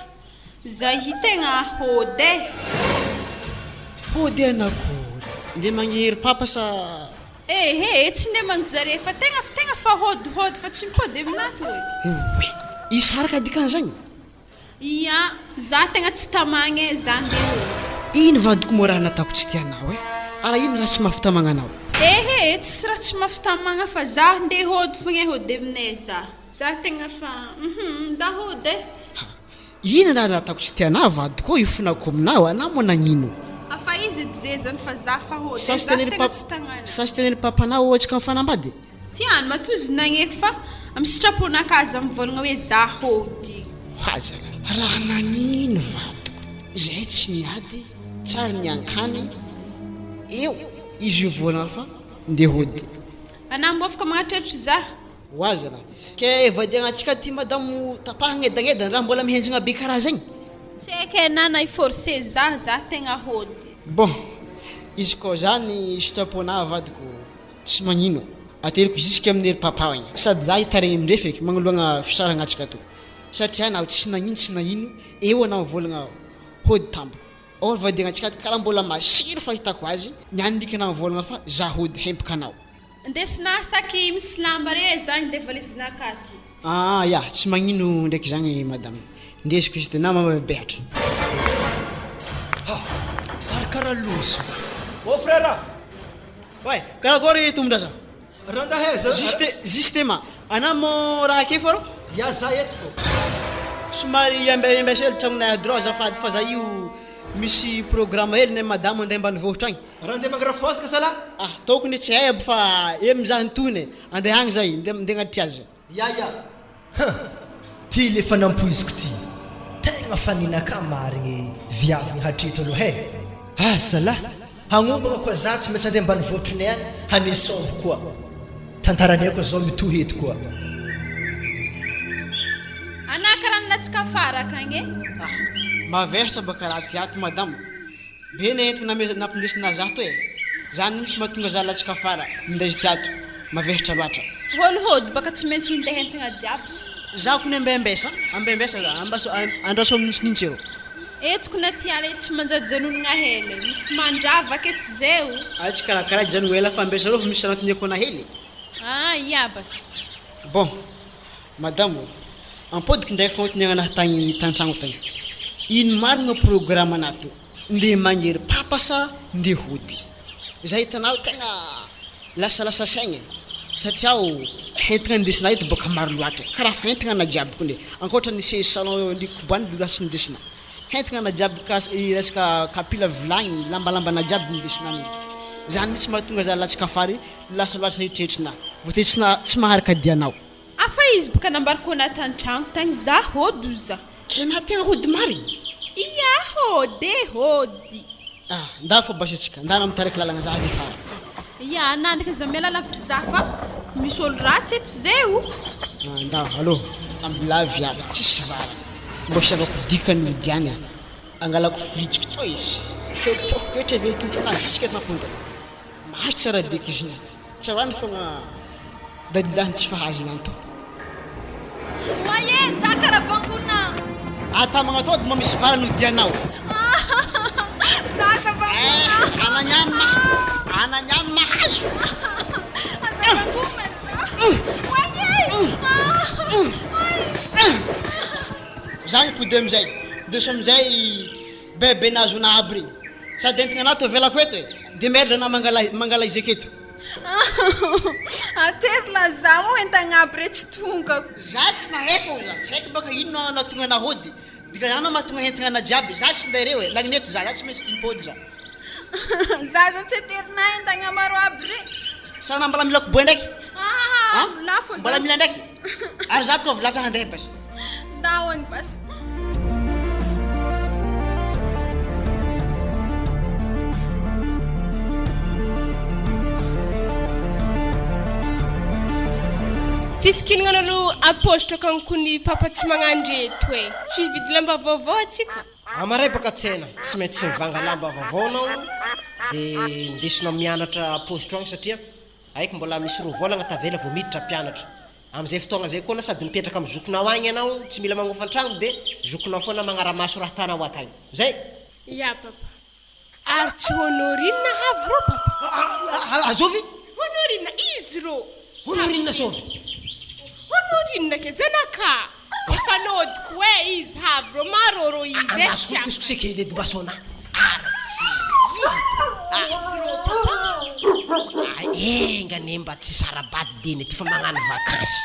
Speaker 3: za hitegna hody e.
Speaker 5: Hody anakory? Nde magnery papa sa...
Speaker 3: Tsy nde mangyzare fa tegna fa hôdy fa tsy mipody aminato e.
Speaker 5: Oui, isaraka dikan'izagny.
Speaker 3: Ia, za tegna tsy tamagna e, za nde hody.
Speaker 5: Ino vadiko mo raha nataoko tsy tianao e? Ara ino raha tsy mahafitamagna anao?
Speaker 3: Tsy raha tsy mahafitamagna fa za nde hody fogna hody aminay za tegna fa za hody e.
Speaker 5: Ino raha nataoko tsy tianao vadiko io fonako aminao anao mo nagnino?
Speaker 3: Afa izy zezany fa za fa hody
Speaker 5: Sa sy tenen'ny papanao ohatsika mifanambady?
Speaker 3: Tiany matozy nagneky fa amy sitraponakazy mivolagna hoe za hody.
Speaker 5: Hazala, raha nagnino vadiko? Zay tsy niady, tsara niankany. Eo, izy io volagna fa nde hody.
Speaker 3: Anambo afaka magnatratra za?
Speaker 5: Wazala, ke vadiagna antsika ty madamo tapahagna edagnedana raha mbola mihenjagna be karaha zegny.
Speaker 3: Tsy haika nana iforce za tegna hody.
Speaker 5: Bon, izy koa zany sitrapona vadiko tsy magnino. Ateriko jusque amin'ny papa igny. Sady za hitaregny amindray feky magnoloagna fisaragna antsika to. Satria nao tsy nagnino, eo anao volagna hody tambo. Or vadiagna antsika karaha mbola masiry fahitako azy, niany ndriky anao volagna fa za hody hempaka anao.
Speaker 3: Ndesina saky misy lamba re za nde valizina akaty.
Speaker 5: Ya, tsy magnino ndraiky zagny madame. Ndesiko izy tena mamabehatra.
Speaker 6: Karaha loso. Oh frère.
Speaker 5: Ouais, karakory tomdraza.
Speaker 6: Randa heza.
Speaker 5: Justement, anamo raha ke foro?
Speaker 6: Ya za eto fo.
Speaker 5: Somary yambesel tragnona droit azafady fa za io misy programme hely ne madame andeha ambanivohitra agny.
Speaker 6: Rande magrafosika sala?
Speaker 5: Tokony tsy hay fa mizaha ntony andeha agny zay ndeha agnatitra azy.
Speaker 6: Ya. Ty le fanampoiziko ty. Tegna faninaka marigny viavigny hatreto aloha he. Sala. Hagnombaka koa za tsy maintsy andeha ambanivohitrinay agny hanesombo koa. Tantaranay koa zao mitohety koa.
Speaker 3: Anakaraha natsika fara akagny e?
Speaker 5: Maveritra baka raha tiato madame. Be ne entina nampindesina za to e. Zany misy mahatonga za latsika fara mindezy tiato. Maveritra loatra.
Speaker 3: Hôdy baka tsy maintsy hintehentegna jiaby.
Speaker 5: Za kone ambembesa za andraso amin'nintsy eo.
Speaker 3: Etiko na tiala tsy manjajanonagna hely. Misy mandravaka eto zeo.
Speaker 5: Tsy karakara jano ela fa ambesa rô misy sanatonyako ana hely.
Speaker 3: Ia bas.
Speaker 5: Bon, madame, ampodiko ndray fognotiny anahy tagny tantragno tagny. Ino marigna programme anato? Nde magnery papa sa nde hody? Za hitanao tegna lasa saigny. Satria hentigna indesina ito boka maro loatra. Karaha fa hentigna na jiaby kone. Ankoatra ny sesy salon ndikobany lasa indesina. Hentigna na jiaby resaka kapila vilagny, lambalamba na jiaby indesina any. Zany mitsy mahatonga za latsika fary lasa loatra hitretrina. Vote tsy maharaka dianao.
Speaker 3: Afa izy boka nambariko anaty antragno tagny za hody za.
Speaker 5: Kena tegna hody marigny.
Speaker 3: Ia hody.
Speaker 5: Nda fa basitsika, nda namitareky lalagna za de fara.
Speaker 3: Ia, nandrika za miala lavitra za fa misy olo ratsy eto zeo.
Speaker 5: Nda, allo, ambila viavy, tsisy vara. Mbo siavako dikany diany. Angalako fritsiko to izy. Feoko etra ve tontona sika tafonta. Mahay tsara beky izy. Tsarany fogna dalilahy tsy fahazy nanto.
Speaker 3: Oye, za karavangona.
Speaker 5: Ata magnatody mo misy vara no dianao.
Speaker 3: Za karavangona.
Speaker 5: Ananyam mahazo.
Speaker 3: Azavanguma
Speaker 5: Zagny pody amizay. Deso amizay bebe nazo na aby regny. Sady entigna anato velako eto e. De merda na mangala izy aketo.
Speaker 3: Atery laza mo entagna aby re tsy tonga.
Speaker 5: Za tsy nahefa o za. Tsy haiko baka ino nahatonga na hody. Dika zany mahatonga hentigna na jiaby. Za tsy ndareo e. Lagneto za tsy maintsy impody za.
Speaker 3: Zaza tsy terina entagna maro aby re.
Speaker 5: Sana mbala mila koboy ndraiky?
Speaker 3: Lafo za.
Speaker 5: Mbala mila ndraiky? Ary za baka volaza handeha bas.
Speaker 3: Ndao agny bas.
Speaker 2: Fisikinana alo aposto kankony papa tsy magnandreto e. Tsy vidy lamba vaovao atsika.
Speaker 4: Amaray baka tsena, tsy maintsy mivanga lamba vaovao anao dia ndesinao mianatra aposto agny satria aiko mbola misy roa volagna tavela vao miditra mpianatra. Amin'izay fotoagna zay koa sady mipetraka amin'ny zokinao agny ianao, tsy mila magnofa an-tragno dia zokinao foana magnara-maso raha tanao akagny. Zay.
Speaker 2: Ya papa. Ary tsy honorina havy ro papa.
Speaker 4: Azovy?
Speaker 2: Honorina izy ro.
Speaker 4: Honorina zovy?
Speaker 2: Honorina ke zanaka. Fanodiko hoe izy havy ro maro ro izy e.
Speaker 4: Andaso kosikosika iledy basona. Aratsy izy.
Speaker 2: Izy ro papa.
Speaker 4: Enga ne mba tsy sarabady deny ty fa magnano vakansy.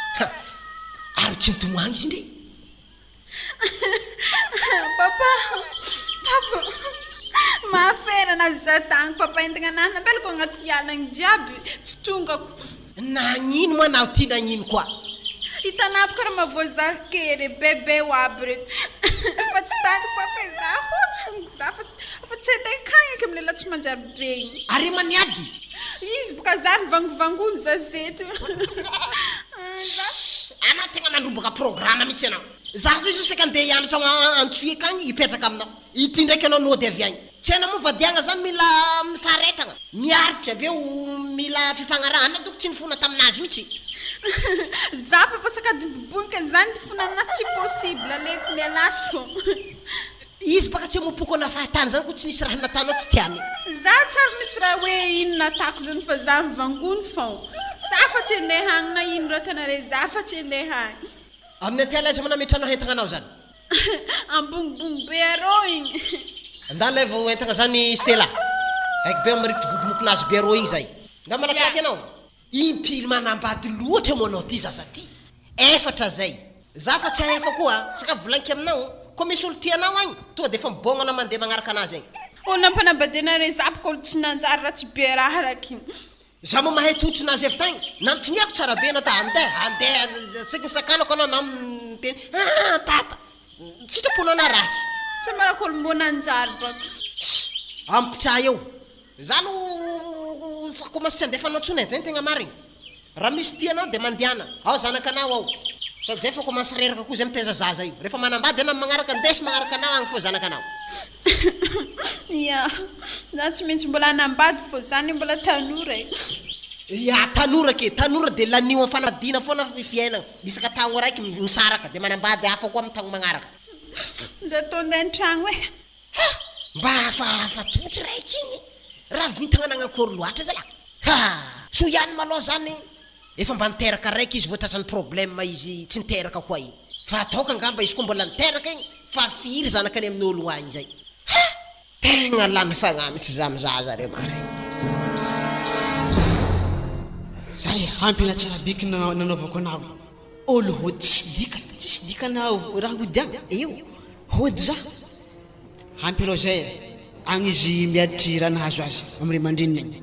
Speaker 4: Ary tsy mitomagny izy ndre.
Speaker 3: Papa. Mahaferana zatagny papa entagna anana belako agnaty alagny jiaby tsy tongako.
Speaker 4: Nagnino moa anao ty nagnino koa?
Speaker 3: Hitanako karaha mavoazah kery bebe ho aby reto. Fa tsy tanto papa za fongo za fa tsy haitaikagny eky amin'ny lehilahy tsy manjary be igny.
Speaker 4: Ary maniady?
Speaker 3: Izy boka za nivangovangono za zeto.
Speaker 4: Anao tegna mandrobaka programme mihitsy anao. Za zay zo seka andeha hianatra antsoy akagny hipetraka aminao. Ity ndraiky anao nody avy agny. Tsy anao mivadiagna zany mila mifaharetagna. Miaritra avy eo mila fifagnarahana doko tsy nifona taminazy mihitsy.
Speaker 3: Za papa sakady bibonika zany tifona aminazy tsy possible aleko mialasy fô.
Speaker 4: Izy baka tsy mopoko na fahatany zany ko tsy nisy raha natanao tsy tiany.
Speaker 3: Za tsara misy raha hoe ino natako zany fa za mivangono fô. Sa fa tsy andeha hagny na ino raha tanare za fa tsy andeha hagny.
Speaker 4: Amin'ny aty alaiza mana metranao hentagnanao zany?
Speaker 3: Ambonimbony be arô igny.
Speaker 4: Andala vao entagna zany Stella. Haiko be maritry vodimokinazy be arô igny zay. Nga malakilaky anao? Impily manambady loatra moa anao ty zaza ty. Efatra zay. Za fa tsy hahefa koa, saka volanky aminao. Ko misy olo tianao agny, tonga dia efa mibôgnana mandeha magnaraka anazy agny.
Speaker 3: Nampanambadianare za boko olo tsy nanjary raha tsy be raha raky.
Speaker 4: Za moa mahay totsy nazy avy tagny. Nanontoniako tsara be nata andeha tsika sakanako anao na miteny papa. Sitraponao na raky.
Speaker 3: Tsy marako olo mbô nanjary bako.
Speaker 4: Ampitra eo. Za no fa komasy tsy andefa anao tsony zay tegna marigny. Raha misy tianao dia mandiana. Ao zanakanao ao. Sady zay fa komasy reraka koa zay mitaiza zaza io. Rehefa manambady anao magnaraka ndesy magnaraka anao agny fô zanakanao.
Speaker 3: Ya, za tsy maintsy mbola anambady fô zany mbola tanora e.
Speaker 4: Ya, tanora ke, tanora dia lanio am'fanadina foana fiainana. Isaka tagno raiky misaraka dia manambady hafa koa amin'ny tagno magnaraka.
Speaker 3: Za tonda an-tragno e.
Speaker 4: Mba hafa totry raiky igny. Raha vintagna nagnakory loatra zala. So ihany malôha zany efa mba niteraka raiky izy voatratrany problème izy tsy niteraka koa igny. Fa ataoka angamba izy koa mbola niteraka igny fa firy zanakany amin'ny olo agny zay. Tegna lany fagnamitsy za mizaza re mare.
Speaker 5: Zay hampina tsara biky nanaovako anao. Olo hody tsy dikana raha hodiagna. Eo, hody za. Hampy aloha zay agny izy miaditry raha nahazo azy amin'ny ray aman-dreniny agny.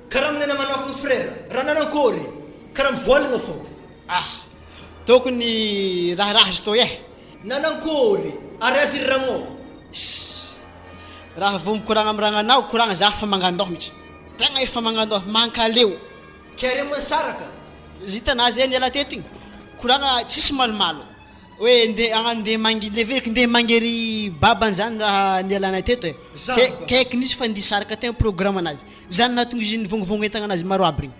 Speaker 6: Karaha amin'ny namanako ny frère, raha nanankory, karaha mivolagna fô.
Speaker 5: Tokony raha azy tô
Speaker 6: Nanankory, ary azy ragno.
Speaker 5: raha vao mikoragna amin'ny ragnanao, koragna za fa mangandoha mihitsy. Tegna efa mangandoha mankaleo.
Speaker 6: Kary amin'ny saraka.
Speaker 5: Zitana zay niala teto igny. Koragna tsisy malomalo. Hoe andeha leveriko ndeha mangery babany zany raha nialana teto e. Kaiky nisy fa ndisaraka tegna programme anazy. Zany nahatonga izy nivongvongo entagna anazy maro aby regny.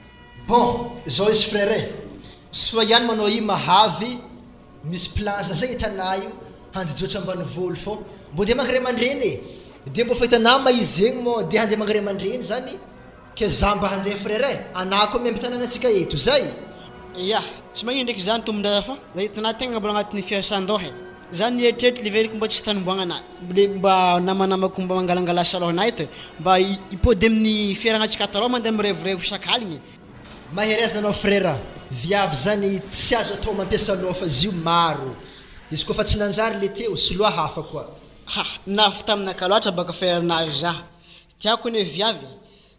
Speaker 6: Bon, zao izy frère e. Soa ihany manao i mahavy misy plaza zay hitanà io handijoatra ambanivolo fô. Mbô ndeha mangare aman-dreny e. Dia mbô fahitana ma izy zegny mo dia handeha mangare aman-dreny zany. Ke za mba handeha frère e. Anà koa miamby tanàgnantsika eto zay.
Speaker 5: Ya, tsy magnino ndraiky zany tombondraza fa za hitanà tegna mbola agnatin'ny fiasan-doha e. Zany nieritreritry leveriko mba tsy tanomboagnana. Mba namanamako mba mangalangala salona eto e. Mba hipody amin'ny fiaragnantsika talao mandeha mirevirevo sakaligny.
Speaker 6: Mahereza anao frère. Viavy zany tsy azo atao mampiasa loha fa izy io maro. Izy koa fa tsy nanjary le teo sy loha hafa koa.
Speaker 5: Nafy taminaka loatra baka fiaranazy za. Tiako ny viavy.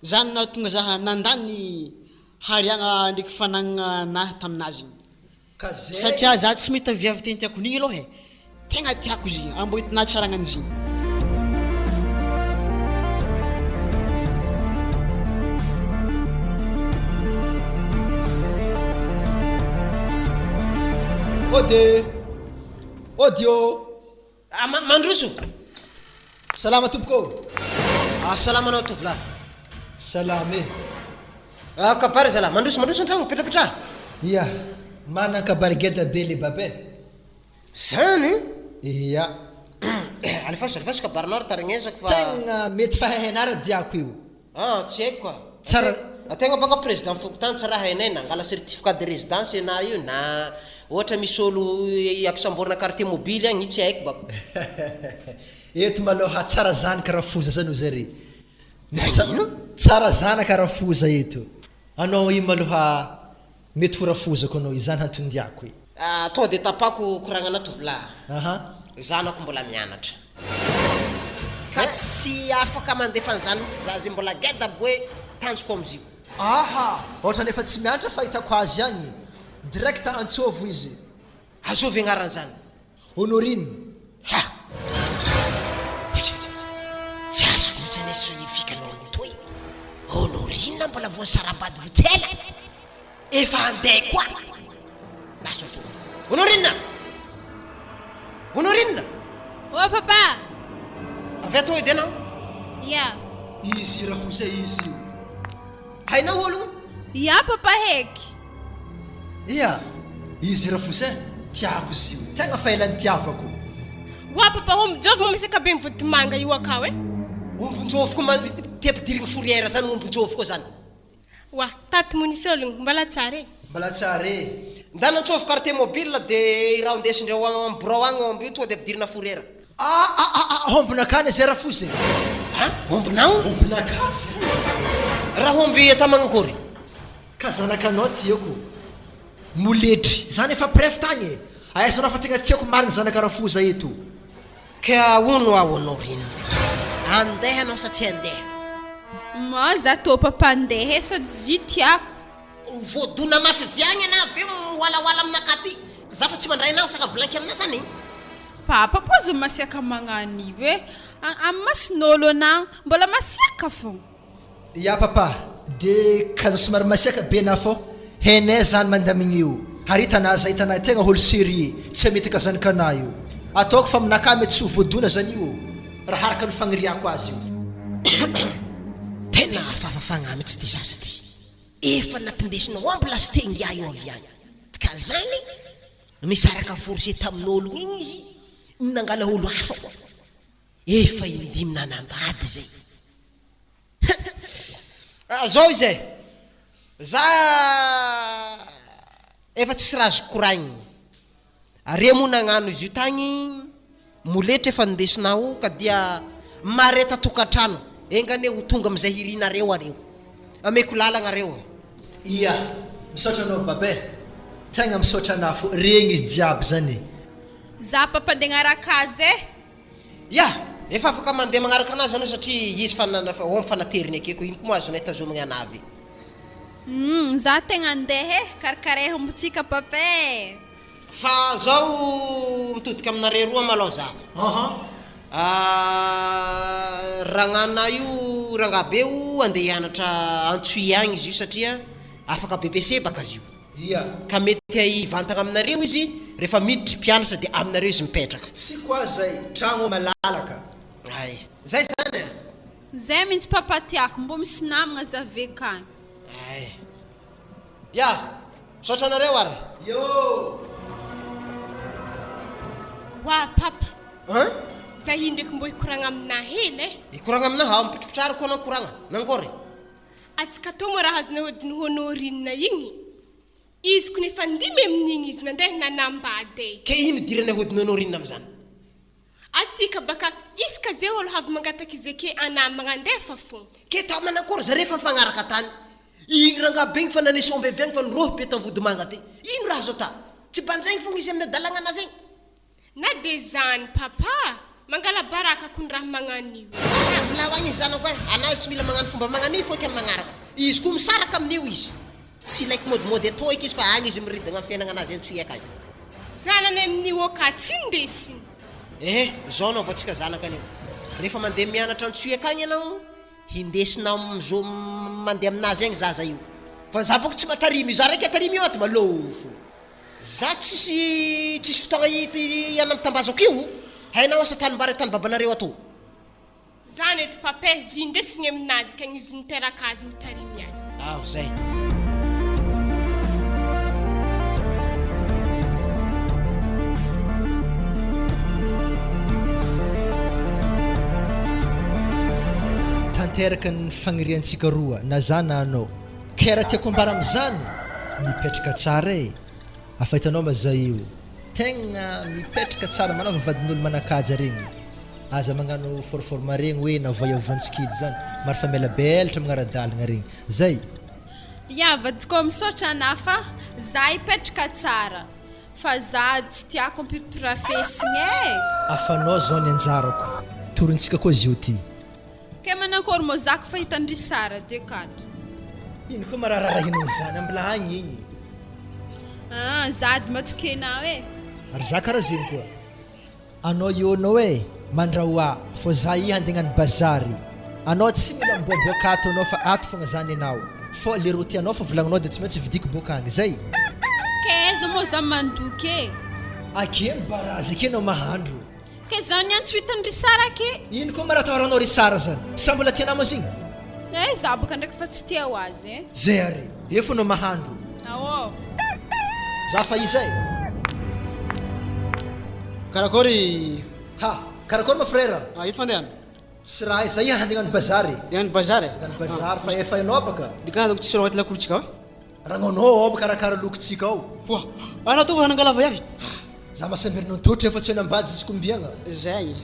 Speaker 5: Zany nahatonga za nandany hariagna ndraiky fanagnana nahy taminazy igny. Satria za tsy mahita viavy teny tiako n'igny aloha e. Tegna tiako izy igny, ambo hitinà tsaragnan'izy igny.
Speaker 6: Audio.
Speaker 4: Mandroso.
Speaker 6: Salama tompoko.
Speaker 4: Salama anao tovolahy.
Speaker 6: Salame.
Speaker 4: Kabary zala. Mandroso an-tragno petrapetra.
Speaker 6: Ia, mana kabary geda be le babe.
Speaker 4: Zany?
Speaker 6: Ia.
Speaker 4: Alifasy kabarinao taregnesako fa
Speaker 6: Tegna mety fahahenara diako io.
Speaker 4: Tsy haiko koa.
Speaker 6: Tsara.
Speaker 4: Ategna baka président fokotany tsara hainay na angala certificat de résidence na io na ohatra misy olo ampisamborina carte mobile agny tsy haiko bako.
Speaker 6: Eto maloha tsara zany karafoza zany zare. Tsara zana karafoza eto. Anao io maloha mety ho rafozako anao izany hatondiako io.
Speaker 4: To de tapako koragnana tovolahy.
Speaker 6: Aha.
Speaker 4: Zanako mbola mianatra. Ka tsy afaka mandefa an'izany mihitsy za zay mbola geda hoe tanjoko amizio.
Speaker 6: Aha, ohatra nefa tsy mianatra fa hitako azy agny. Direct antsovo izy.
Speaker 4: Azovy agnarany zany.
Speaker 6: Honorine.
Speaker 4: Ha. Tsy azoko mihitsy ny sonifikanao toy. Honorine mbola voasarabady votela. Efa andeha koa. Nasotro. Honorine. Honorine.
Speaker 3: Oh papa.
Speaker 4: Avy ato edy anao?
Speaker 3: Ia.
Speaker 6: Izy rafosa izy io.
Speaker 4: Hainao olo?
Speaker 3: Ia papa heky.
Speaker 6: Ia, izy rafosa tiako izy io. Tegna faelany tiavako.
Speaker 2: Wa papa ombijovy mamasaka be mivody manga io akao
Speaker 4: Ombonjovoko tepidirigny fourrière zany ombonjovoko zany.
Speaker 2: Wa taty monisy ologno mbala tsara e.
Speaker 6: Mbala tsara e.
Speaker 4: Ndana ntsovy carte mobile de raha ndesindreo am bureau agny omby io tonga de ampidirina fourrière.
Speaker 6: Ombonakany zay rafosa.
Speaker 4: Ombonao?
Speaker 6: Ombonakazy.
Speaker 4: Raha omby atamagnakory.
Speaker 6: Ka zanakanao tiako. Moletry. Zany efa pref tagny. Aisanao fa tegna tiako marigny zanaka rafosa eto.
Speaker 4: Ka ono a Honorine. Andeha anao sa tsy andeha?
Speaker 3: Ma za tô papa andeha sady zy tiako.
Speaker 4: Voadona mafy viagny ana avy wala aminakaty. Za fa tsy mandray anao saka volanky amina zany.
Speaker 3: Papa pozo masiaka magnani hoe amasinolo ana mbola masiaka fô.
Speaker 6: Ya papa, de kaza somary masiaka be na fô. Henay zany mandamigny io. Haritana za hitana tegna holo sérieux, tsy mety kazanakana io. Ataoko fa aminaka mety tsy voadona zany io. Raha haraka ny fagniriako azy io.
Speaker 4: Tena afafafagna mitsy ty zaza ty. Efa nampindesinao ambulance tengia io avy agny. Ka zany misaraka forcé tamin'olo igny izy. Nangala olo hafa koa. Efa indimy nanambady zay. Zao izay. Za efa tsy razo koragny. Are mo nagnano izy io tagny moletra efa ndesinao ka dia mareta tokatrano. Engane ho tonga amizay hirinareo areo. Ameko lalagna areo.
Speaker 6: Ia, misaotra anao babe. Tegna misaotra anafo regny izy jiaby zany.
Speaker 3: Za papa ndeha ngaraka azy e.
Speaker 4: Ya, efa afaka mandeha magnaraka anazy anao satria izy homby fanateriny akeko ino koa azonay tazomagna anavy.
Speaker 3: Za tegna andeha e, karakareha mbotsika papa e.
Speaker 4: Fa zao mitodika aminare roa malao za. Ragnana io rangabeo andeha hianatra Antsuy agny izy io satria afaka BBC baka izy io.
Speaker 6: Ia.
Speaker 4: Ka mety hivantagna aminareo izy rehefa miditry mpianatra de aminareo izy mipetraka.
Speaker 6: Tsy koa zay, tragno malalaka.
Speaker 4: Ay, zay zany.
Speaker 3: Zay mihitsy papa tiako, mbo misy namagna za vekany.
Speaker 4: Ay. Ya, misaotra anareo ary.
Speaker 6: Yo.
Speaker 2: Wa papa. Za hindraiky mbo hikoragna amina hely e.
Speaker 4: Hikoragna amina mipitripitrary koa anao koragna. Nangory?
Speaker 2: Atsika tô mo raha azona hodiny Honorine igny. Izy ko nefa ndimy amin'igny izy nandeha nanambady.
Speaker 4: Ke ino dirana hodiny Honorine amizany?
Speaker 2: Atsika baka iska zay olo havy mangataka izy ke anamagna andefa fô.
Speaker 4: Ke ta manakôry zare fa mifagnaraka tany. Igny rangabe igny fa nanisy omby avy agny fa nirohy be tamy vody manga ty. Ino raha zao ta? Tsy banjaigny fogna izy amin'ny dalagna anazy igny.
Speaker 2: Na de zany papa. Mangala baraka kun raha magnanio.
Speaker 4: Vilao agny zanako e. Anao tsy mila magnano fomba magnanio fô ke magnaraka. Izy ko misaraka amin'io izy. Tsy like mode atao izy fa agny izy miridagna amin'ny fiainagna anazy Antsuy akagny.
Speaker 2: Zanany amin'io aka tsy ndesiny.
Speaker 4: Zao anao vatsika zanaka anio. Rehefa mandeha mianatra Antsuy akagny anao, hindesinao amizao mandeha aminazy agny zaza io. Fa za boko tsy matarimy, za raiky atarimy io ato malofo. za tsisy fotoagna ity iana mitambazako io hainao asa tanimbary tany babanareo ato
Speaker 2: zany edy papa zindesigny aminazy ka izy niteraka azy mitarimy azy
Speaker 4: aho zay
Speaker 6: tanteraka ny fagniriantsika roa na zana anao kera tiako ambara am'izany mipetraka tsara e afa hitanao mazay io tegna mipetraka tsara manao vadin'olo manakaja regny aza magnano forforma regny hoe na voyavovantsikidy zany maro fa mela belatra magnaradalagna regny zay
Speaker 3: Iavadiko misaotra anafa za hipetraka tsara fa za tsy tiako mpipirafesigny e
Speaker 6: afanao zao ny anjarako torontsika koa izy io ty
Speaker 3: ke manakory mo zako fa hitandry sara de kato
Speaker 6: ino koa mararara hinao zany ambla agny igny
Speaker 3: zady matokenao e
Speaker 6: ary za karaha zegny koa anao ionao e mandraoa fô za i handegnany bazary anao tsy mila miboaboaka ato anao fa ato fogna zany anao fô le roti anao fa volagninao de tsy maintsy vidiko boaka agny zay
Speaker 3: keza mo za mandoky e
Speaker 6: ake mibarazy ake anao mahandro
Speaker 3: ke zany antso hitandry sara ke
Speaker 6: ino koa maratahoranao ry sara zany sa mbola tianao mo zigny
Speaker 3: za boka ndraiky fa tsy tia ho azy e
Speaker 6: zay ary efa anao mahandro
Speaker 3: ao
Speaker 6: za fa izay
Speaker 5: karakory
Speaker 6: karakory ma frère
Speaker 5: ino fandehana
Speaker 6: tsy raha izay handegnany bazary
Speaker 5: degnany bazary
Speaker 6: handegnany bazary fa efa ianao baka
Speaker 5: dikana tsisy raha lakoritsika va
Speaker 6: ragnonao ao karakara lokontsika ao
Speaker 5: hoa ana to nangalava avy
Speaker 6: za masamberinao totra efa tsy nambady izy kombiagna
Speaker 5: zay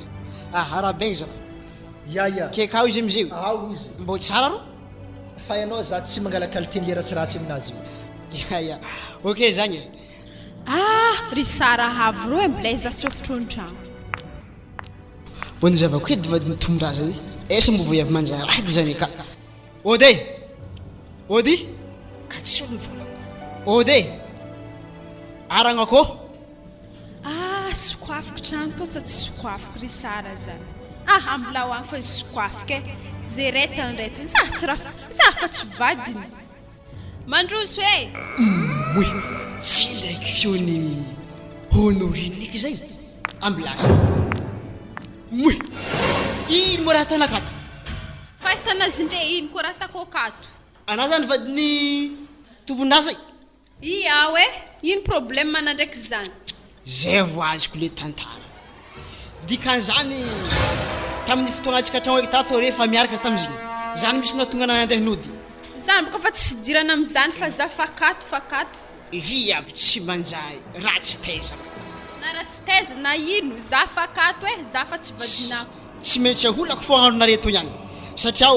Speaker 5: arabegny za
Speaker 6: ya
Speaker 5: ke kao izy amizay
Speaker 6: ao izy
Speaker 5: mbo tsara ro
Speaker 6: fa ianao za tsy mangala qualité ny ratsiratsy aminazy
Speaker 5: ya ok zany
Speaker 3: ry sara havy ro e mbola iza tsofotro ny tragno
Speaker 5: bony zavako edy vadiny tombraza zy esa mbo voyavy manjary ady zany ka ody ka tsy olo vola ody aragnako
Speaker 3: sokoafiko trano to tsa tsy sokoafiko ry sara zany ambola ho agny fa izy sokoafiko e zay retanyrety za fa tsy vadiny mandroso e
Speaker 5: oy tsy ndraiky fiony honoriniky zay ambilasa moy ino mo raha tanakato
Speaker 3: fa hitanazy ndre ino koa raha takokato
Speaker 5: ana zany vadiny tombonazay
Speaker 3: ao e ino problème mana ndraiky zany
Speaker 5: zay vo azoko le tantara dikan'izany tamin'ny fotoagnatsika tragno raiky tato rehefa miaraka tamizigny zany misy natonga na andehanody
Speaker 3: zany boka fa tsy dirana am'izany fa za fakato
Speaker 5: vi avy tsy manjay raha tsy taiza
Speaker 3: na raha tsy taiza na ino za fakato e za fa tsy vadinako
Speaker 5: tsy maintsy aholako fo aharonareto ihany satria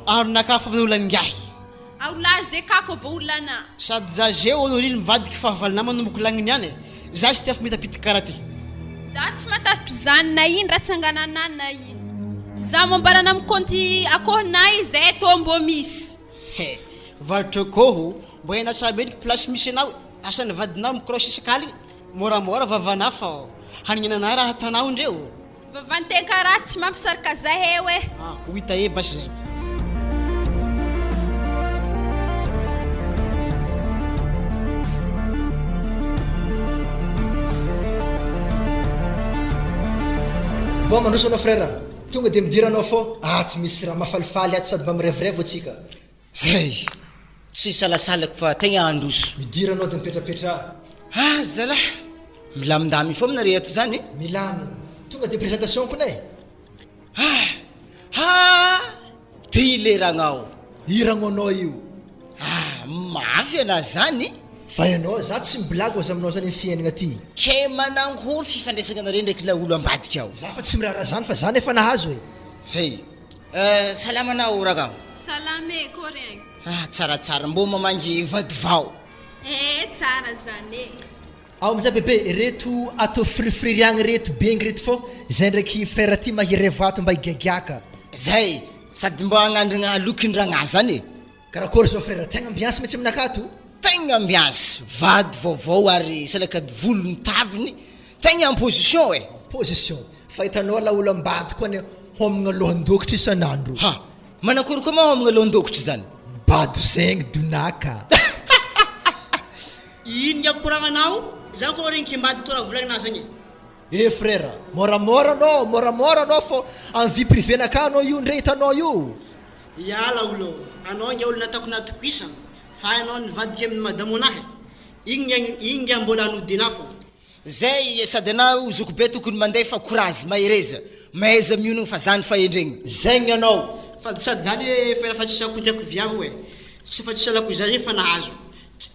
Speaker 5: aharonaka fa vaolan'ingahy
Speaker 3: aolazy e kako vo olana
Speaker 5: sady za zeo honoriny mivadiky fahavalina manomboky lagniny ihany za tsy tiafo mitapitiky karaha ty
Speaker 3: za tsy matatro zany na ino raha tsanganana na ino za mombarana mikonty akohonay zay to mbo misy
Speaker 5: varotra akoho mbo haina tsara mendriky place misy anao asany vadinao mikrosy isakaly moramora vavana fa hanignanana raha tanao ndreo
Speaker 3: vavanteka raha tsy mampisarika zahay e
Speaker 5: ho hita e basy zay
Speaker 6: bon mandroso anao frère tonga de midiranao fô tsy misy raha mafalifaly ato sady mba mirevirevo atsika
Speaker 7: zay tsy salasalako fa tegna androso
Speaker 6: midiranao de mipetrapetra
Speaker 7: zala milamindamy fo aminare ato zany
Speaker 6: milamy tonga de présentation konay
Speaker 7: ty ileragnao
Speaker 6: iragnonao io
Speaker 7: mafy ana zany
Speaker 6: fa ianao za tsy mibilago aza aminao zany fiainagna ty
Speaker 7: ke manangory fifandraisagna anare ndraiky la olo ambadika ao
Speaker 6: za fa tsy miraharaha zany fa zany efa nahazo e
Speaker 7: zay salama anao ragao
Speaker 3: salame koregny
Speaker 7: tsaratsara mbo mamangy vadivao
Speaker 3: tsara zany e
Speaker 6: ao amizay bebe reto atao frifririagny reto bengy reto fô zay ndraiky frère ty mahirevo ato mba higagiaka
Speaker 7: zay sady mbo agnandragna lokindragna zany
Speaker 6: karakory zao frère tegna ambiansy mihitsy aminakato
Speaker 7: tegna ambiansy vady vaovao ary salakady volo mitaviny tegna en position
Speaker 6: position fa hitanao la olo ambady koa ny homagna lohan-dokitra isan'andro
Speaker 7: manakory koa ma homagna lohan-dokitra zany
Speaker 6: bado zegny donaka
Speaker 5: iny akoragnanao zany koa regny kimbady tora volagninazy agny
Speaker 6: frère moramora anao fô en vie privée naka anao io ndray hitanao io
Speaker 5: iala olo anao nge olo natako natokoisana fa anao nivadiky amin'ny madamo anahy igny nge mbola anodina fô
Speaker 7: zay sady anao zoko be tokony mandeha fa courage mahereza mahaiza mionogno fa zany fa endregny
Speaker 6: zegny anao
Speaker 5: fa sady zany fa fa tsisy akontiako viavy hoe tsy fa tsisy alako izay fa nahazo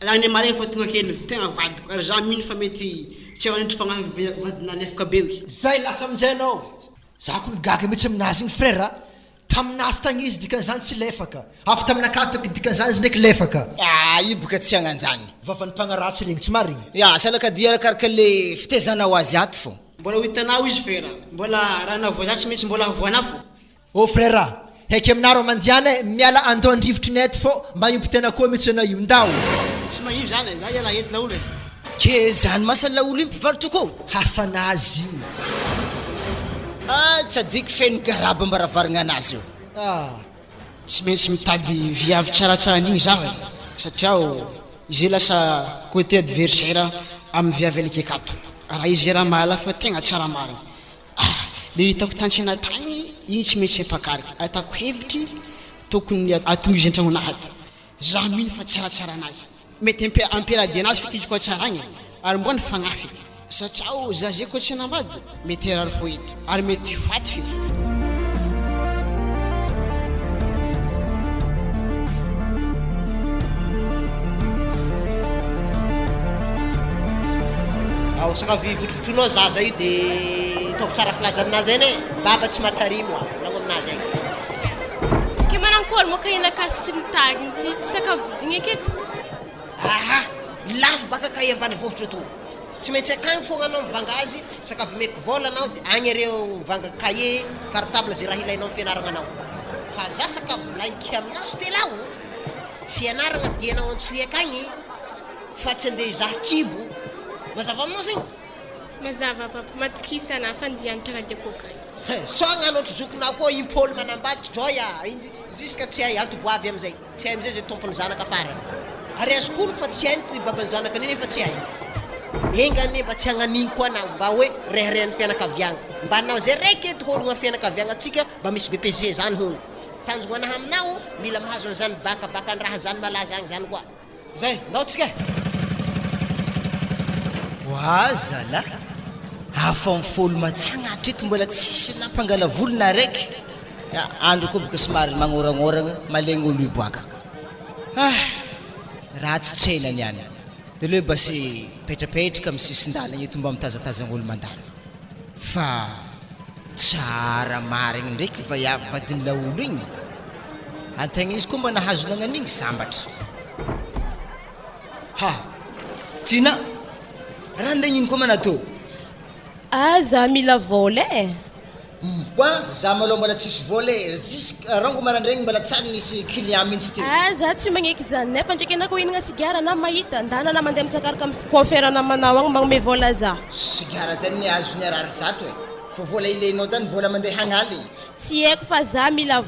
Speaker 5: lany maregny fa tonga kely tegna vadiko ary za mino fa mety tsy avanitry fagnavadina lefaka be hoe
Speaker 6: zay lasa aminjay anao za ko nigaga mihitsy aminazy igny frère taminazy tagny izy dikan'izany tsy lefaka afy taminaka dikan'izany izy ndraiky lefaka
Speaker 7: io boka tsy agnanjany
Speaker 6: vavan'ny mpagnaratsy regny tsy marigny
Speaker 7: ya salaka dia arakaraka le fitezanao azy ato fô
Speaker 5: mbola ho hitanao izy fera mbola raha navoazatsy mihitsy mbola havoana fô
Speaker 6: ô frère heky aminaro mandiana miala andao andrivotry net fô mba impy tena koa mihitsy anao io ndao
Speaker 5: tsy magnivy zany za iala hety laolo
Speaker 7: ke zany masany laolo io mpivarotro koa
Speaker 6: hasanazy io
Speaker 7: tsy adiky feno garaba mbaravaragna anazy io
Speaker 5: tsy maintsy mitady viavy tsaratsara an'igny za e satria izy lasa côté adversaire amin'ny viavy alika akato raha izy vera mahala fa tegna tsara marina le hitako tantsena tagny igny tsy maintsy ampakarika atako hevitry tokony atomizy an-tragno anahato za mino fa tsaratsara anazy mety ampelady anazy fitiziko koa tsara agny ary mbona fagnafy satria za zay koa tsy namady mety rary fo eto ary mety faty fiky
Speaker 4: ao sakavy votrovotroanao zaza io de tovy tsara filaza aminazy eny baba tsy matarimo lagno aminazy agny
Speaker 2: ke manankory moka inakasy sy nitaginy ty tsy sakavodiny aketo
Speaker 4: lafo baka kahy ambany vohitra to tsy maintsy akagny fogna anao mivanga azy sakavy meko vola anao de agny areo mivanga cahier cartable zay raha ilainao ny fianaragna anao fa za sakavy volaniky aminao sy telao fianaragna dienao antsoy akagny fa tsy andeha izaha kibo mazava aminao zegny
Speaker 2: mazava papa matikisa ana fandianitra raha diako kay
Speaker 4: so agnano ohatry zokonao koa impôly manambady joya juska tsy hay antoboavy amizay tsy hay amizay zay tompony zanaka farany ary azokolo fa tsy hay ny babany zanaka aniny fa tsy hay engany mba tsy hagnaniny koa anao mba hoe reharehan'ny fianakaviagna mba anao zay raiky eto hologna fianakaviagna atsika mba misy BPG zany holo tanjogna anahy aminao mila mahazo an'izany bakabaka ny raha zany malaza agny zany koa zay ndao tsika
Speaker 7: zala hafa mifolo matsagna atreto mbola tsisy nampangala volona raiky andro koa boka somary magnoragnôragna malegny olo iboaka raha tsy tsenany any de leo basy petrapetraka amin'ny sisin-dalagna eto mba mitazatazagna olo mandalo fa tsara marigny ndraiky vaiavy vadiny laolo igny antegna izy koa mba nahazo nagnan'igny sambatra tina raha ndegnino koa manatô
Speaker 8: za mila vola
Speaker 7: za malôha mbola tsisy vola jusque rango marandregny mbola tsara nisy client mihitsy ty
Speaker 8: za tsy magneky zany nefa ndraiky anako hinagna sigara na mahita ndana na mandeha mitsakaraka amin'ny coiffeur namanao agny magnome vola za
Speaker 7: sigara zany ny azony arary zato fa vola ilainao zany vola mandeha hagnaly
Speaker 8: tsy haiko fa za mila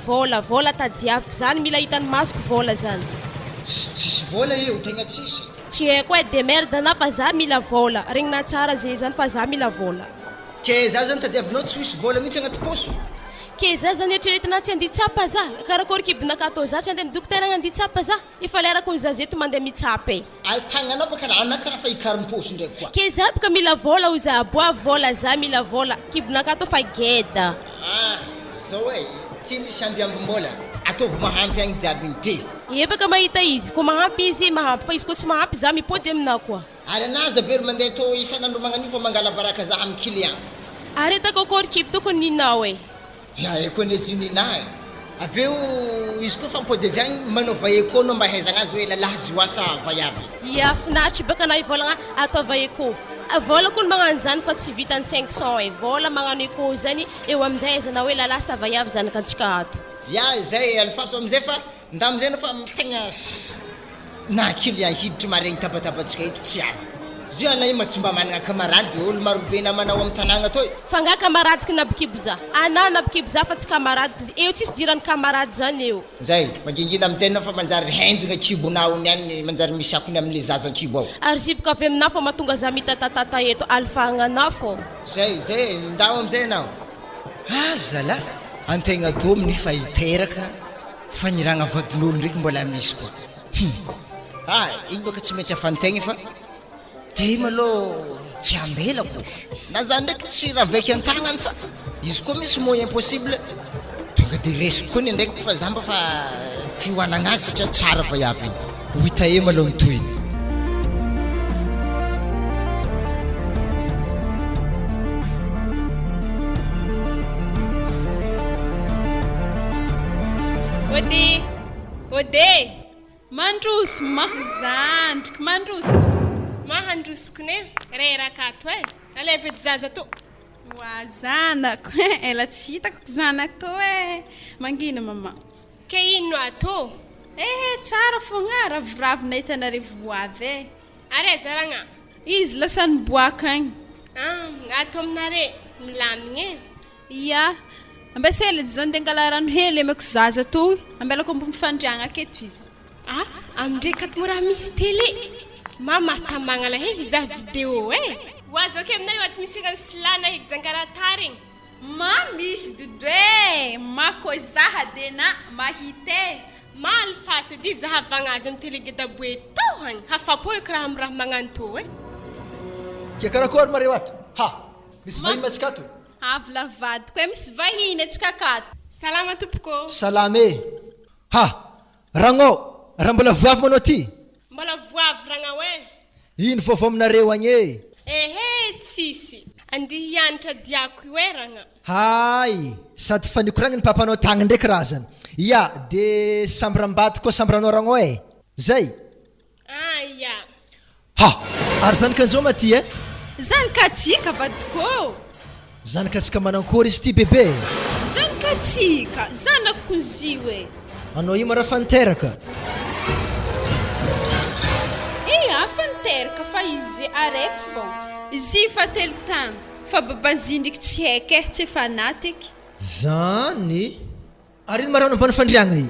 Speaker 8: vola tadiaviko zany mila hitany masoko vola zany
Speaker 7: tsisy vola io tegna tsisy
Speaker 8: tsy haiko de merde na fa za mila vola regnina tsara zay zany fa za mila vola
Speaker 7: ke za zany tadiavinao tsy misy vola mihitsy agnaty poso
Speaker 8: ke za zany eritreretina tsy andeha tsapa za karakory kibonaka atao za tsy andeha dokotera agny andeha tsapa za efa lerako za zeto mandeha mitsapa
Speaker 7: tagnanao baka anaka raha fa ikariny poso ndraiky koa
Speaker 8: ke za baka mila vola o za boa vola za mila vola kibonaka atao fa geda
Speaker 7: zao ty misy ambiambimbola ataovy mahampy agny jiaby ny ty
Speaker 8: baka mahita izy ko mahampy izy mahampy fa izy ko tsy mahampy za mipody aminao koa
Speaker 7: ary anazy avery mandeha to isan'andro magnanio fa mangala baraka za amin'ny client
Speaker 8: ary takokory kip tokony ninao
Speaker 7: konezy ninahy aveo izy koa fa mipody avy agny manova éco no mba haizagna azy hoe lalahy zioasa vaiavy
Speaker 8: finatry baka anao ivolagna ataova éco vola koa magnano zany fa tsy vitany 500 vola magnano éco zany eo amin'izay aizana hoe lalahy sa vaiavy zanaka antsika ato
Speaker 7: zay alifaso amizay fa nda amizay no fa tegna na client hiditry maregny tabatabatsika eto tsy avy Zio anay ma tsy mba manana camarade olo marobe namanao amin'ny tanàgna toy.
Speaker 8: Fa nga camarade kina bikibo za. Ana na bikibo za fa tsy camarade. Eo tsisy dirany camarade zany eo.
Speaker 7: Zay, magingina amin'izay na fa manjary henjagna kibonao niany manjary misy akony amin'ny zaza kibo ao.
Speaker 8: Ary zipoka avy aminao fa mahatonga za mitatatata eto alfahagnanao fô.
Speaker 7: Zay, ndao amin'izay anao. Zala, antegna dominy fa hiteraka fa niragna vadin'olo ndraiky mbola misy koa. Igny baka tsy maintsy afantegna fa te malo tsy ambelako. Na za ndraiky tsy raha vaiky an-tagnany fa izy koa misy moyen possible tonga de resiko koa ny ndraiky fa zamba fa ty hoanagna azy satria tsara vaiavy igny. Ho hita e malo mitohiny.
Speaker 2: Ode
Speaker 3: mandros mahazandriky mandros
Speaker 2: mahandrosiko ne rerakato alevedy zaza to
Speaker 3: wa zanako ela tsy hitako zanako to mangina mama
Speaker 2: ke ino ato
Speaker 3: tsara fogna ravoravo hitanareo avy
Speaker 2: are zaragna
Speaker 3: izy lasa niboaka agny
Speaker 2: ato aminare milamigny
Speaker 3: ia ambesele zany dengala rano hely ameko zaza to ambelako mbo mifandriagna aketo izy
Speaker 2: amindrekat mo raha misy télé mama tamagna iza vidéo wazo ke aminay wat misy kan slana hijangaratarign
Speaker 3: misy dudwe mako zaha dena mahite
Speaker 2: mal faso di zahavagna azy am télé geda boetohagn hafapo raha am raha magnanto
Speaker 6: ke karakôry mare ato misy vahiny matsikato
Speaker 3: avlavady koe misy vahiny atsikakato
Speaker 2: salama tompoko
Speaker 6: salame ragno raha mbola voavy manao ty
Speaker 2: mbola voavy ragna
Speaker 6: ino vaovao aminareo agny
Speaker 2: tsisy andihy hianatra diako ragna
Speaker 6: sady fanikoragny ny papanao tagny ndraiky raha zany de sambram-baty koa sambranao ragno zay ary zanakanjao maty
Speaker 3: zanakatsika vadiko
Speaker 6: zanakatsika manankory izy ty bebe
Speaker 3: zanakatsika zanako ziwe
Speaker 6: anao io mara fanteraka
Speaker 3: fanteraka fa izy araiky fô izy fa telo tagno fa babazindriky tsy haiky tsy fanatiky
Speaker 6: zany ary ino marano ambana fandriagna i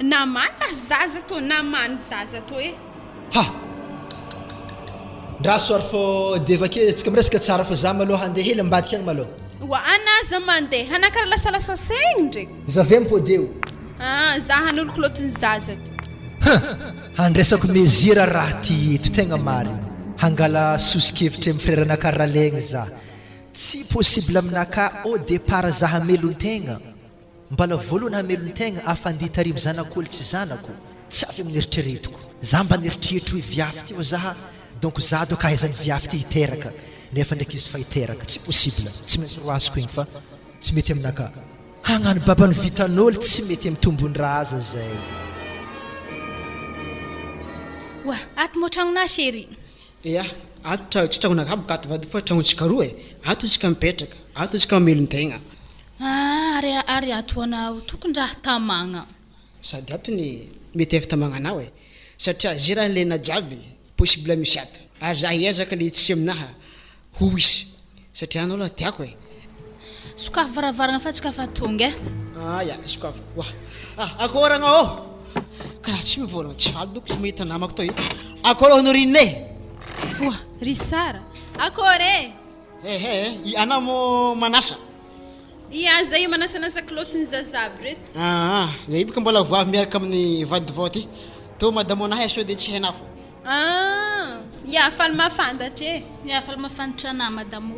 Speaker 3: namana zaza to namany zaza to
Speaker 6: ndra soary fô devake atsika miresaka tsara fa za maloha handeha hely ambadika agny maloha
Speaker 3: anaza mandeha anakara lasalasa saigny ndraiky
Speaker 6: zavy mipôdeo
Speaker 3: za hanolo kolotiny zaza to
Speaker 6: handresako mesira raha ty eto tegna marina hangala sosikevitra amin'ny freranaka ralegny za tsy possible aminaka au départ za hamelon-tegna mbala voalohany hamelon-tegna afanditarivo zanak'olo tsy zanako tsy avy amin'ny eritreretiko za mba nieritreritry hoe viafy ty zaha donc za do kahaizany viafy ty hiteraka nefa ndraiky izy fa hiteraka tsy possible tsy maintsy roasiko igny fa tsy mety aminaka hagnano babany vitan'olo tsy mety amin'ny tombon-draha aza zay
Speaker 9: ato mo tragnona chéri
Speaker 5: ato tsy tragnona bakato vady fa tragnontsika roa ato tsika mipetraka ato tsika mamelon-tegna
Speaker 9: ary ato anao tokon-draha tamagna
Speaker 5: sady ato ny mety efa tamagnanao satria zay raha nilena jiaby possible misy ato ary za hiezaka le tsy aminaha ho isy satria anao loha tiako
Speaker 9: sokafo varavaragna fa tsika fa tonga
Speaker 5: sokafo akôragna karaha tsy mivolagna tsy faly doko tsy mahita namako to akôry honorine
Speaker 3: ry sara akôry
Speaker 5: anao mo manasa
Speaker 3: za io manasanasa kilotiny zazaby reto
Speaker 5: zay baka mbola voavy miaraka amin'ny vadivao ty to madamo anahy so de tsy hainao fo
Speaker 3: faly mafantatra
Speaker 9: faly mafantatra anah madamo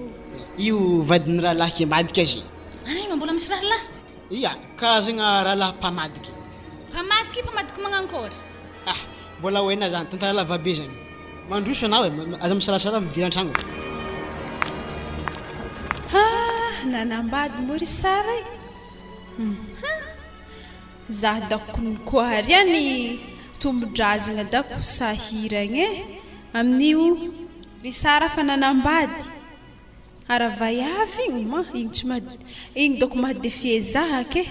Speaker 5: io vadiny rahalahy madika azy
Speaker 9: anay ma mbola misy rahalahy
Speaker 5: karazagna rahalahy mpamadiky
Speaker 9: mpamadiky magnankory
Speaker 5: mbola hoena zany tantara lavabe zany mandroso anao aza misalasala midira an-tragno
Speaker 3: nanambady mo ry sara za dako nikoary any tombodrazagna dako sahiragny amin'io ry sara fa nanambady aravayavy igny igny dako mahadefie zaha ke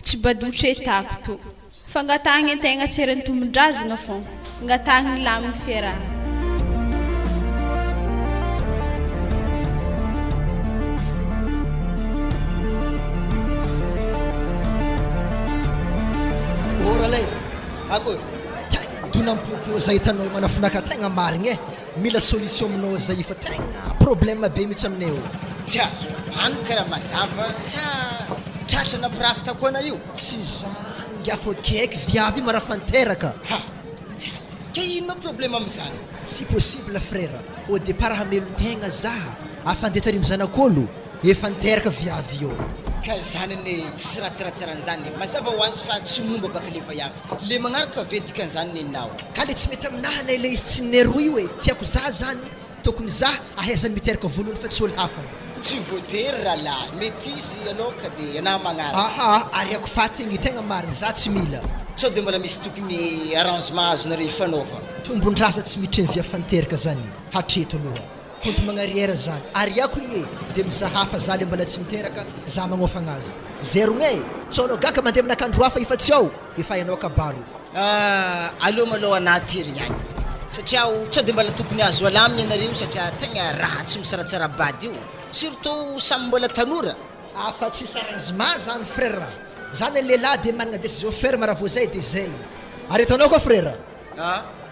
Speaker 3: tsy badotra etako to fa ngatahagny antegna tserany tombodrazagna fô ngatahagny laminy fiarahana
Speaker 6: ralay
Speaker 7: Ako.
Speaker 6: donam-proposa hitanao manafinaka tegna marigny mila solution aminao zay fa tegna problème be mihitsy aminay io
Speaker 7: Tsy azo anka raha mazava sa tratra nampirafitra koana io.
Speaker 6: tsy zany afo kaiky viavy marafanteraka
Speaker 7: Ha. Tsy azo. Ke ino ma problème am'zany?
Speaker 6: tsy possible frère au départ hamelon-tegna zaha afandeha tarimby zanak'olo efa niteraka viavy io
Speaker 7: Ka zany ne tsisy ratsiratsiran'izany mazava ho azy fa tsy momba baka le vaiavy le magnaraka vedika an'izany ninao
Speaker 6: ka le tsy mety aminahy le izy tsy neroy hoe tiako za zany tokony za ahaizany miteraka volony fa tsy olo hafa
Speaker 7: tsy voatery rahalahy mety izy anao ka de anah magnaraka
Speaker 6: aha ariako fatigny tegna mariny za tsy mila
Speaker 7: sao de mbola misy tokony arrangement azonareo ifanaova
Speaker 6: tombondraza tsy mitreny via fanteraka zany hatreto aloha konto magnariera zany ariako igny de mizahafa za le mbola tsy niteraka za magnofagna azy zerogny tsonao gaka mandeha aminakandro hafa ifa tsy ao efa ianao kabaro
Speaker 7: aleo malao anaty herigny agny satria sao de mbola tokony azo alaminy ianareo satria tegna raha tsy misaratsara bady io surtout samy mbola tanora
Speaker 6: afa tsy arrangement zany frère zany lehilahy de manana décision ferme raha vo zay de zay ary etanao koa frère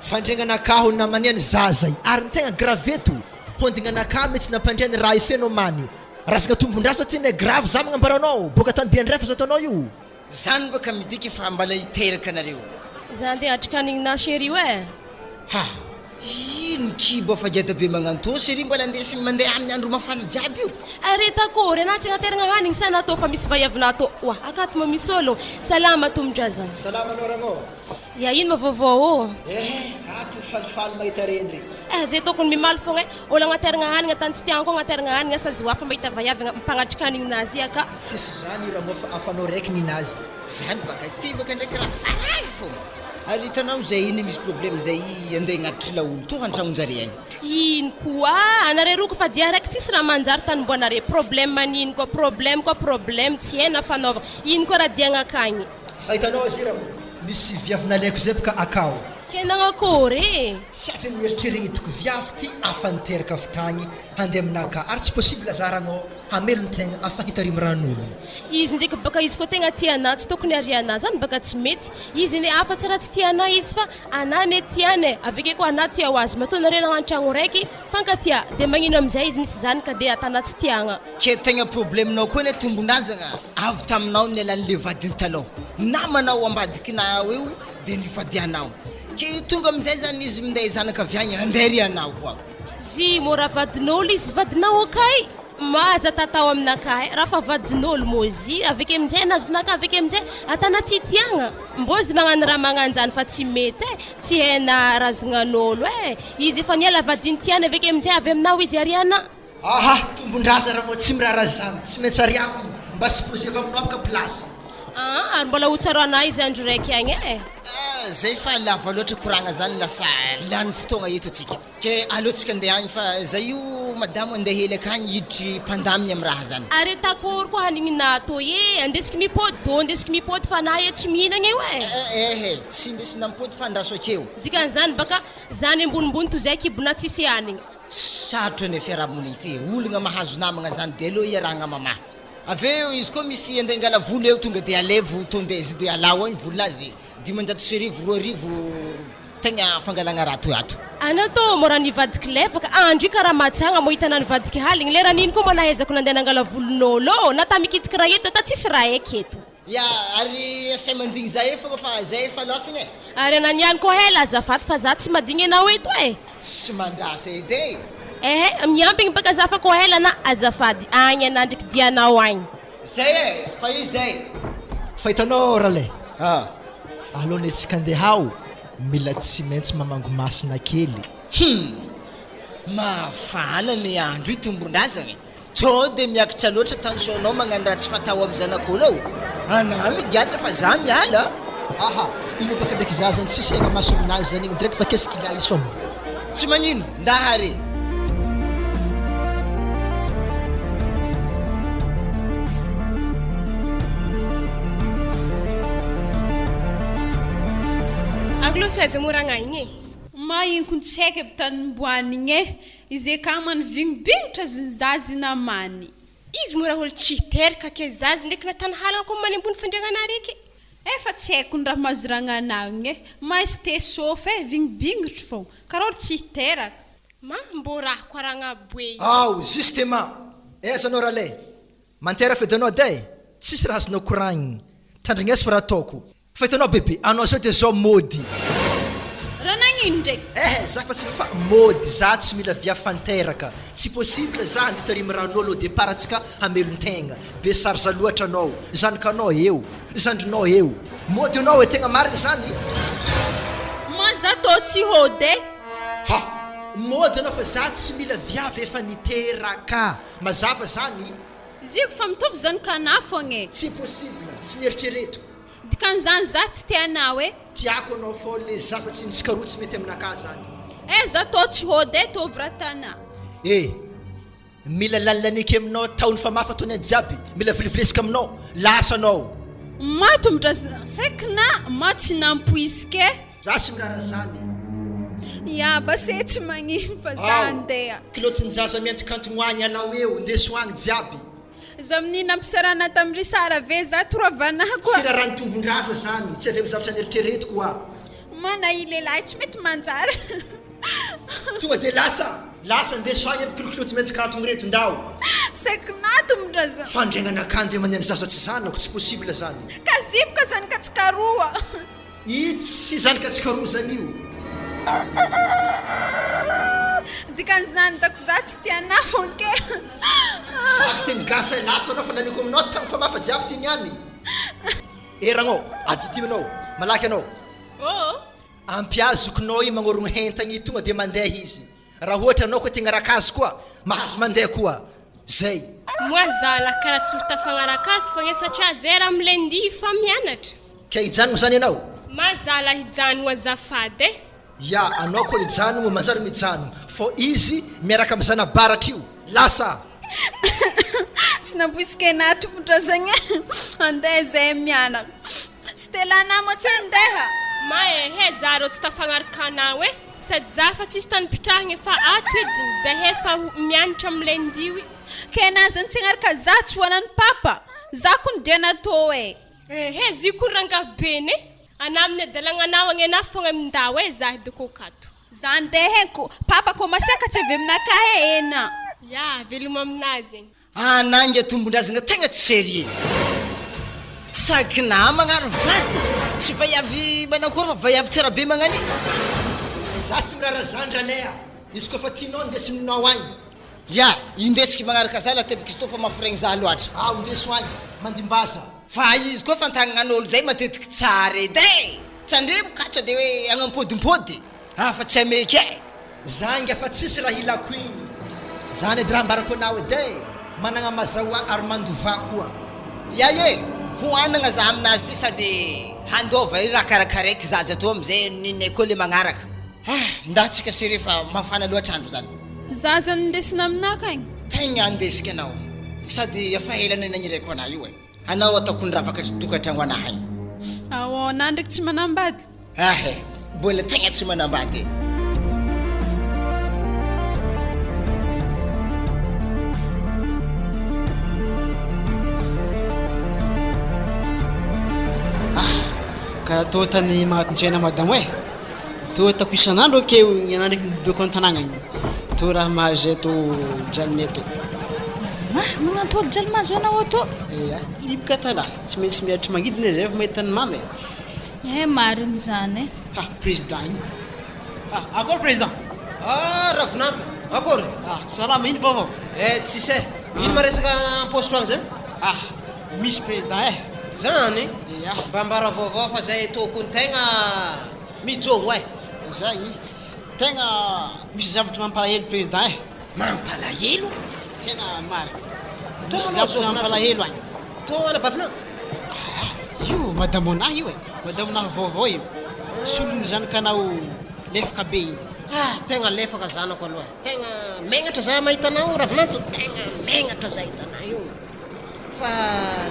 Speaker 6: fandregnanakaho namaniany zazay ary ny tegna graveto hondignanakahy mitsy nampandriany raha ifenao many rasaka tombondrasa tiany grave za magnambaranao boka tany biandrefa za atanao io
Speaker 7: zany baka midiky fa mbala hiteraka anareo
Speaker 8: za andeha atrikaninina chéri e
Speaker 7: ha ino kibo fa geda be magnanto chéri mbola andesiny mandeha amin'ny andro mafana jiaby io
Speaker 8: aretakory anatsy agnateragna hanigny sana atao fa misy vaiavina atao oa akato ma misy olo salama tombondrazana
Speaker 6: salama anoranao
Speaker 8: ya ino ma vaovao
Speaker 6: ato falifaly mahita reny
Speaker 8: zay tokony mimaly fogna olo agnateragna hanigny atany tsy tiagna koa agnateragna hanigny asa zoafa mahita vaiavy mpagnatrikanininazy aka
Speaker 6: tsisy zany raha mofa afanao raiky ninazy
Speaker 7: zany baka ty baka ndraiky raha faravy fô ary hitanao zay iny misy problème zay andeha agnatritra laolo to antragnonjare agny
Speaker 8: ino koa anare roko fa dia raiky tsisy raha manjary tany mboanare problème manino koa problème tsy haina fanaova ino koa raha diagna akagny
Speaker 6: fa hitanao azy raha misy viavina laiko zay baka akao
Speaker 8: kenagnakory
Speaker 6: tsy afy mieritreretiko viavy ty afa niteraka avy tagny handeha aminaka ary tsy possible zaranao hamelony tegna afa hitarimy ran'olo
Speaker 8: izy ndraiky baka izy koa tegna tiana tsy tokony ariana zany baka tsy mety izy ne afa tsara tsy tiana izy fa ana ne tiane aveke koa ana tia ho azy matonare nagnantragno raiky fankatia de magnino amizay izy misy zany ka de atana tsy tiagna
Speaker 7: ke tegna problémenao koa ne tombonazagna avy taminao ny alan'le vadiny taloha namanao ambadikinao eo de nivadianao ke tonga amizay zany izy minday zanaka aviagny andery anao koa
Speaker 8: zy mora vadin'olo izy vadinao akay maza tatao aminakahy raha fa vadin'olo mozy aveke aminjay nazonaka aveke aminjay atana tsy tiagna mbozy magnano raha magnanjany fa tsy mety tsy haina razagnan'olo izy efa niala vadiny tiany aveke aminjay avy aminao izy ariana
Speaker 6: aha tombondraza raha mo tsy mirara zany tsy maintsy ariako mba supposé fa aminao baka place
Speaker 8: mbola hotsaroana izy andro raiky agny
Speaker 7: zay fa lava loatra koragna zany lasa lany fotoagna eto atsika ke alotsika andeha agny fa zay io madamo andeha hely akagny hiditry mpandaminy amy raha zany
Speaker 8: ary takory koa hanigny nato andesiky mipody do andesiky mipody fa na tsy mihinagna io
Speaker 7: tsy indesina mipody fa andraso akeo
Speaker 8: dikan'izany baka zany ambonimbony to zay kibona tsisy hanigny
Speaker 7: sarotro ny fiarahamony ty ologna mahazo namagna zany de aloha iarahagna mamaha aveo izy koa misy andeha angala volo eo tonga de alevo tondezy de alao agny volazy 500 2 tegna fangalagna raha to ato
Speaker 8: ana to mora nivadiky lefaka andro i karaha matsagna mo hitana nivadiky haligny lera nino koa mbola ahaizako nandeha nangala volon'olo na ta mikitiky raha eto ta tsisy raha eky eto
Speaker 7: ya ary asay mandigny zay efagna fa zay efa loasagny
Speaker 8: ary ananiany koa hela azafady fa za tsy madigny anao eto
Speaker 7: tsy mandrasa edy
Speaker 8: miampigny baka za fa koa hela na azafady agny anandriky dianao agny
Speaker 7: zay fa izy zay
Speaker 6: fa hitanao rale alôny antsika andeha ao mila tsy maintsy mamango masina kely
Speaker 7: mafana ny andro i tombondrazagny to de miakatra loatra tensionnao magnano raha tsy fatao amy zanak'olo ana migiatra fa za miala
Speaker 6: aha ino baka ndraiky za zany tsisy egna maso aminazy zany igny direct fa qu'est-ce qu'il y a izy fa
Speaker 7: tsy magnino ndahary
Speaker 2: Soaza moragna igny
Speaker 3: mahinkony tsy haika aby tany mboanigny izy aka manivignibingitra zazy namany
Speaker 2: izy mora olo tsy teraka ke zazy ndraiky natany halagna koa many ambony fandriagnana reky
Speaker 3: Efa tsy haiko ny raha maziragna anao mas te sofa vingbingitry fô karô tsy teraka
Speaker 2: ma mbô raha koaragna boe
Speaker 6: ao justement eza anao ralay mantera fedanao day tsisy raha azonao koragniny tandrignesy fa raha ataoko fa hitanao bebe anao zao de zao mody
Speaker 3: raha nagnino ndraiky
Speaker 6: za fa tsy fa mody za tsy mila via fanteraka tsy possible za handitarimy ran'olo au départ atsika hamelon-tegna be sarza loatra anao zanakanao eo zandrinao eo mody anao e tegna marina zany
Speaker 3: ma za tô tsy hôdy
Speaker 6: ha mody anao fa za tsy mila viavy efa niteraka mazava zany
Speaker 3: ziko fa mitovy zanakana fogna
Speaker 6: tsy possible tsy nieritreretiko
Speaker 3: dikan'izany za tsy tianao
Speaker 6: tiako anao fô le zaza tsy nitsikaroa tsy mety aminaka zany
Speaker 3: za tô tsy hôdy tô vratana
Speaker 6: mila lalaniky aminao taony fa mafa tony jiaby mila vilivilesika aminao lasa anao
Speaker 3: mato midrazana saikina ma tsy nampoisike
Speaker 6: za tsy mirara zany
Speaker 3: ya base tsy magnino fa za andeha
Speaker 6: kilotiny zaza miantikantognoagny alao eo ndesoagny jiaby
Speaker 3: za minina ampisarana tamindry sara ve za toravanako
Speaker 6: sy raha ranotombon-draza zany tsy avy zavatra nieritreretiko koa
Speaker 3: mana ilelahy tsy mety manjara
Speaker 6: tonga de lasa ndesoagny aby kilokiloty miantikantogny reto ndao
Speaker 3: saikinato midraza
Speaker 6: fandregnanakany de mandeha zaza tsy zanako tsy possible zany
Speaker 3: kazipoka zanaka tsikaroa
Speaker 6: tsy zanaka tsikaroa zany io
Speaker 3: dikan'izany dako za tsy tiana fonke
Speaker 6: saky teny gasa lasa anao fa laniko aminao tagny fa mafa jiaby ty niany eragnao avidiminao malaky anao ampiazokonao i magnorogno hentagny tonga de mandeha izy raha ohatra anao koa tegna raka azy koa mahazo mandeha koa zay
Speaker 2: moazala karaha tsy hotafagnaraka azy fogna satria zay raha milendi fa mianatra
Speaker 6: ka hijanogno zany ianao
Speaker 2: mazala hijanogno azafady
Speaker 6: ya anao koa hijanogno manjary mijanogno fô izy miaraka amin'ny zanabaratra io lasa
Speaker 3: tsy nampoisike nato modrazagny andeha zay mianaka stelana mo tsy andeha
Speaker 2: ma zaro tsy tafagnaraka anao sady za fa tsisy tany pitrahagna fa ato ediny zahay fa mianatra milendiwi
Speaker 3: kena zany tsy agnaraka za tsy hoanany papa za ko nidiana tô
Speaker 2: ziko rangabeny ana amin'ny adalagnanao agnena fogna mindao za deko kato
Speaker 3: za andeha ko papa ko masaka tsy avy aminaka ena
Speaker 2: ya veloma aminazy
Speaker 7: nangy tombondrazagna tegna tsy sérieux sakina magnaro vady tsy vaiavy manakory fa vaiavy tsara be magnany
Speaker 6: za tsy mirara zandra leha izy koa fa tianao ndesinao agny
Speaker 7: ya indesiky magnaraka zay latebiky izy to fa mafiregny za loatra
Speaker 6: ndeso agny mandimbaza
Speaker 7: fa izy koa fantagnan'olo zay matetiky tsara edy tsandre mokatsa de hoe agnampodimpody fa tsy ameky
Speaker 6: zangy fa tsisy raha ilako igny zany edy raha ambarako anao edy managna mazahoa ary mandova koa
Speaker 7: ya hoanagna za aminazy ty sady handova i raha karakaraiky zaza to amizay ninay koa le magnaraka ndatsika sere fa mafana loatra andro zany
Speaker 3: zaza ndesina aminaka igny
Speaker 7: tegna andesiky anao sady efa helany nagniraiko anao io anao ataoko ny ravaka tokatragno anahy
Speaker 3: anah ndraiky tsy manambady
Speaker 7: mbola tegna tsy manambady
Speaker 5: ka tô tany magnatintsena madamo tô atako isan'andro akeo nyanandraiky midoko an-tanàgna igny tô raha mahazo to jalineto
Speaker 9: magnantolo jalimazo anao tô
Speaker 5: ibika tala tsy maintsy miatry magnidina zay fa mahita ny mamy
Speaker 9: mariny zany
Speaker 5: président igny akory président
Speaker 4: ravinanto akory
Speaker 5: salama ino vaovao
Speaker 4: tsisy ino maresaka poste agny zany
Speaker 5: misy président
Speaker 4: zany mba mbara vaovao fa zay tokony tegna mijogno
Speaker 5: zagny tegna misy zavatra mampalahelo président
Speaker 4: mampalahelo
Speaker 5: tena mary misy zavatra mampalahelo agny
Speaker 4: to anabavina
Speaker 5: io madamo anahy io madamo anahy vaovao io solony zanakanao lefaka be igny
Speaker 4: tegna lefaka zanako aloha tegna megnatra za mahitanao ravinanto tegna megnatra za hitanao io fa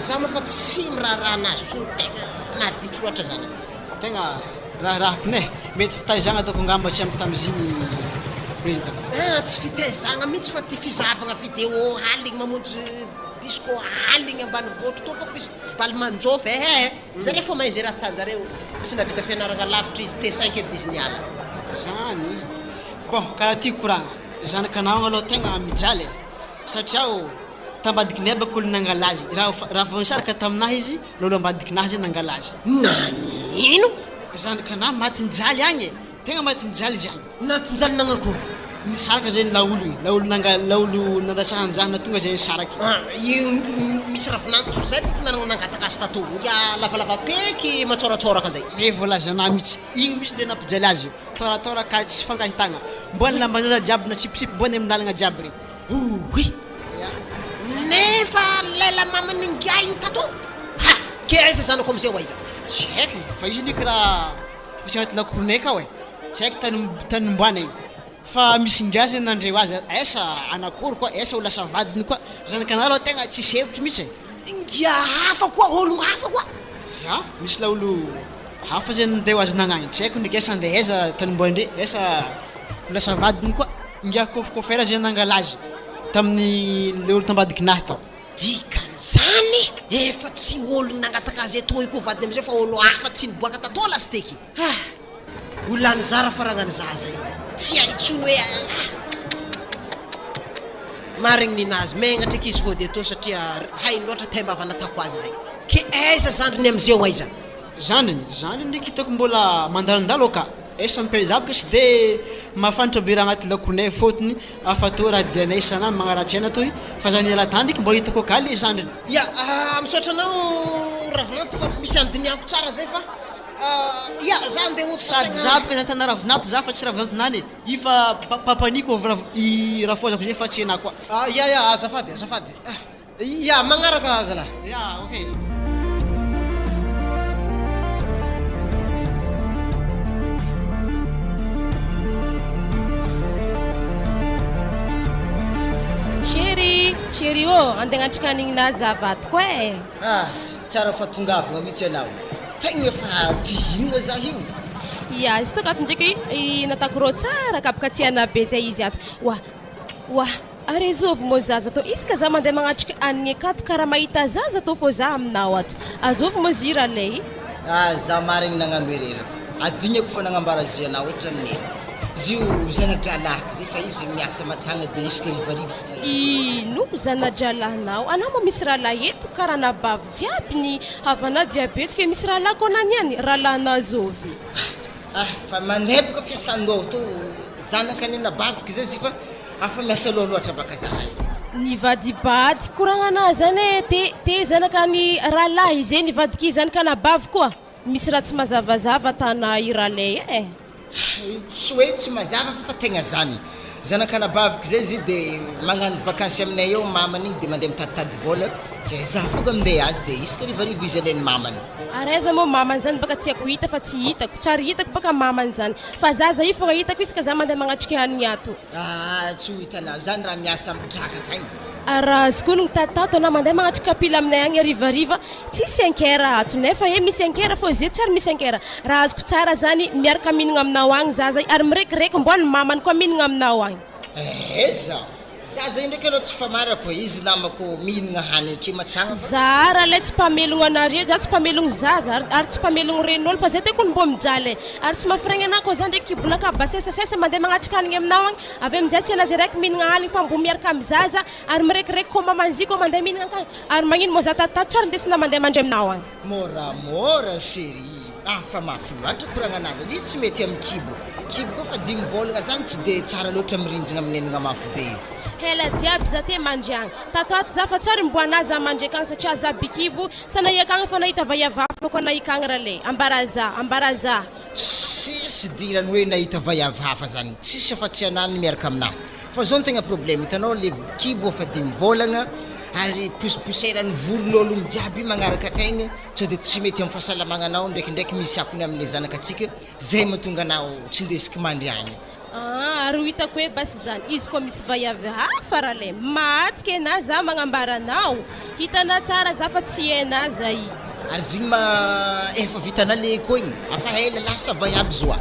Speaker 4: za moa fa tsy miraharaha anazy sony tegna maditry loatra zany
Speaker 5: tegna raharahakinay mety fitaizagna ataoko ngamba tsy ampy tamizigny président
Speaker 4: tsy fitaizagna mihitsy fa ty fizavagna vidéo haligny mamonjy disco aligny ambany voatro topako izy baly manjofa zareo fa mahay zay raha tanjareo tsy navita fianarana lavitra izy T5 edizy ala
Speaker 5: zany bon karaha ty koragna zanakanao aloha tegna mijaly satria tambadiky nebako olo nangalazy raha voasaraka taminahy izy lolo ambadikinahy zay nangalazy
Speaker 4: nanino
Speaker 5: zanakanahy matinjaly agny tegna matinjaly zany
Speaker 4: natinjaly nagnakory
Speaker 5: nisaraka zay laolo nandasahany zahana tonga zay nisaraky
Speaker 4: misy ravinantso zay nangatakazy tato ya lavalava peky matsoratsoraka zay
Speaker 5: e volazanahy mihitsy igny misy le nampijaly azy toratora ka tsy fankahitagna mbona lambazaza jiaby na tsipisipy mbona amin'ny lalagna jiaby regny
Speaker 4: oui nefa lela mamany ngiainy tato ha keza zanako amizay wa iza
Speaker 5: tsy haiky fa izy niky raha fisy agnaty lakoronay ka hoe tsy haiky tanimboana igny fa misy ngiazy nandreo azy esa anakory koa esa ho lasa vadiny koa zanakanahy aloha tegna tsy sevitry mihitsy
Speaker 4: ngia hafa koa ologno hafa koa
Speaker 5: a misy laolo hafa zay nandeo azy nagnagny tsy haiko ndraiky esa andeha eza tanimboandre esa ho lasa vadiny koa ngia kofera zay nangalazy tamin'ny le olo tambadikinahy tao
Speaker 4: dikan'izany efa tsy olo nangatakazy etoy koa vadiny amizay fa olo hafa tsy niboaka tato lasteky LANY ZARA faragnany zaza io tsy haitsony hoe marigny ninazy megnatra eky izy hody atao satria hainy loatra tembavana tako azy zay ke aiza zandriny amizay aiza
Speaker 5: zandriny ndraiky hitako mbola mandalandalo ka esa mipezabaka sy de mafantatra be raha agnaty lakonay fôtony afatao raha dianay isanany magnaratsiana toy fa zany elatany ndraiky mbola hitako ka le zandriny
Speaker 4: ya misaotra anao ravinanto fa misy andiniako tsara zay fa ya za andeha
Speaker 5: sady zabaka za tana ravinato za fa tsy ravinantonany ifa papaniko i rafozako zay fa tsy ena koa
Speaker 4: ya azafady ya magnaraka zala
Speaker 5: ya ok
Speaker 8: chéri andeha agnatrika an'ignazy avadiko
Speaker 6: tsara fa tongavagna mihitsy anao tegna efa dihinona za io
Speaker 8: ya izy to kato ndraiky natako rô tsara kabaka tiana be zay izy ato wa are zovy mo zaza to isaka za mandeha magnatrika anigny akato karaha mahita zaza to fô za aminao ato azovy mo zira lay
Speaker 6: za marigny nagnano herera adignako fa nagnambara zy anao ohatra amin'eny zio zanadralahaka zay fa izy miasa matsagna de isaka rivariva
Speaker 8: ino zanadralahnao anao mo misy raha laheto karaha nabavy jiaby ny havana diabetika misy raha lahako anany any raha lahana zovy
Speaker 6: fa manebaka fiasandao to zanaka any nabavika zay zy fa afa miasa loha loatra baka zahay
Speaker 8: nivadibady koragnanahy zany te zanaka ny raha lahy izay nivadiky zanaka nabavy koa misy raha tsy mazavazava tana iralay
Speaker 6: tsy hoe tsy mazava fa tegna zany zanaka nabavika zay zy de magnano vakansy aminay eo mamany igny de mandeha mitaditady vola ke za foga amindeha azy de isaka rivariva izy alainy mamany
Speaker 8: araiza mo mamany zany baka tiako hita fa tsy hitako tsary hitako baka mamany zany fa zaza io fogna hitako isaka za mandeha magnatrika hanigny ato
Speaker 6: tsy ho hitanao zany raha miasa midraka kagny
Speaker 8: raha zikono tatato anao mandeha magnatrika kapila aminay agny rivariva tsy 5 heures ato nefa misy 5 heures fô zay tsary misy 5 heures raha azoko tsara zany miaraka mihinagna aminao agny zaza ary mirekireky mbo ny mamany koa mihinagna aminao agny
Speaker 6: zaza io ndraiky aloha tsy famarako izy namako mihinagna hany ake matsagna
Speaker 8: zara lay tsy mpamelogno anareo za tsy mpamelogno zaza ary tsy mpamelogno ren'olo fa zay tekony mbo mijaly ary tsy mafiragna anao koa zany ndraiky kibonaka basesasesa mandeha magnatrika hanigny aminao agny avy amin'izay tsy anazy raiky mihinagna hanigny fa mbo miaraka amin'ny zaza ary mirekireky ko mamanzy koa mandeha mihinagna akagny ary magnino mo za tatato tsara ndesina mandeha mandray aminao agny
Speaker 6: moramora séri fa mafy loatra koragnanazy io tsy mety amin'ny kibo koa fa digny volagna zany tsy de tsara loatra mirinjagna aminenagna mafy be io
Speaker 8: hela jiaby za te mandriagna tatato za fa tsary mbo anazy amandry akagny satria za bikibo sanay akagny fa nahita vaiavava koa nahikagny raha le ambara za
Speaker 6: tsisy dirany hoe nahita vaiavahafa zany tsisy afa-tsy anany miaraka aminahy fa zao no tegna problème hitanao le kibo fa digny volagna ary poussera-ny volon'ologno jiaby magnaraka tegna sao de tsy mety amin'ny fahasalamananao ndraikindraiky misy akony amin'le zanakatsika zay mahatonga anao tsy ndesiky mandry agny
Speaker 8: ary hitako hoe basy zany izy koa misy vaiavy hafa raha le matika ena za magnambaranao hitana tsara za fa tsy ena zay
Speaker 6: ary zigny efa vitana le koa igny afa hela lasa vaiavy zoa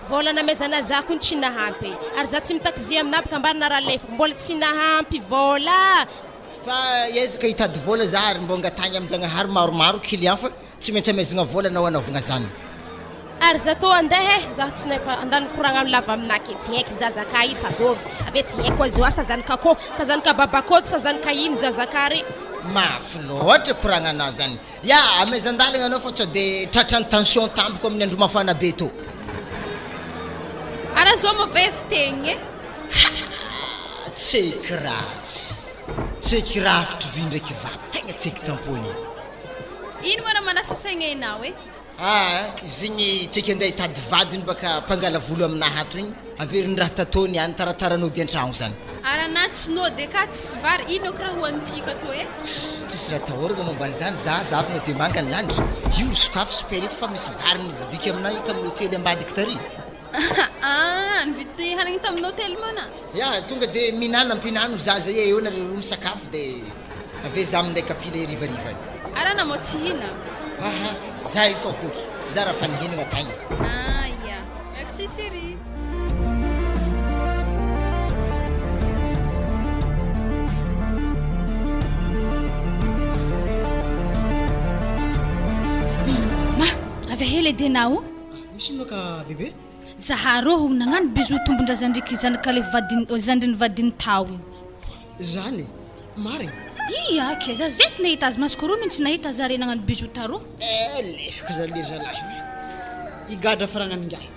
Speaker 8: volana mezana za ko tsy nahampy ary za tsy mitakizia aminabaka ambarana raha le mbola tsy nahampy vola
Speaker 7: fa ezaka hitady vola za ary mbô ngatagny am'Jagnahary maromaro client fa tsy maintsy amezagna vola anao anaovagna zany
Speaker 8: ary za tô andeha za tsy nefa andany koragna amin'ny lava aminaky tsy haiko zazaka i sazovy ave tsy haiko azy oa sazanaka kô sazanaka babakôto sazanaka ino zazakary
Speaker 7: mafy loatra koragna anao zany ya amezan-dalagna anao fa tsy de tratrany tension tampoko amin'ny andro mafana be tô
Speaker 3: ara zao mavefiteny
Speaker 7: tsy kiratsy tsy kirafitry vi ndraiky va tegna tsy eky tampony
Speaker 3: ino mana manasasagna enao
Speaker 7: zigny tsika andeha hitady vadiny baka mpangala volo aminahy ato igny averiny raha tatony any tarataranody an-tragno zany
Speaker 3: ara na tsy nody ka tsy vary ino kiraha hoantsika to
Speaker 7: tsisy raha tahoragna momba an'izany za zavagna de manga ny landry io sokafo super fa misy vary nividiky aminahy io tamin'ny hôtely ambadiky tary
Speaker 3: nividy hanigny tamin'ny hôtely mana
Speaker 7: ya tonga de minana ampinano zaza eo nareo roa misakafo de ave za minday kapila rivariva
Speaker 3: ara na mo tsy hina
Speaker 7: za io fa foky za raha fa nihinagna tagny
Speaker 3: ya merci série
Speaker 9: ma avy hely edenao
Speaker 5: misy maka bebe
Speaker 9: zaharô nagnano bizo tombondrazandriky zanaka le zandriny vadiny tao
Speaker 5: zany marigny
Speaker 9: iya ke za zety nahita azy masoko roa mintsy nahita zare nagnano bizo taro
Speaker 5: lefaka za le zalahy igadra faragnan'ingahy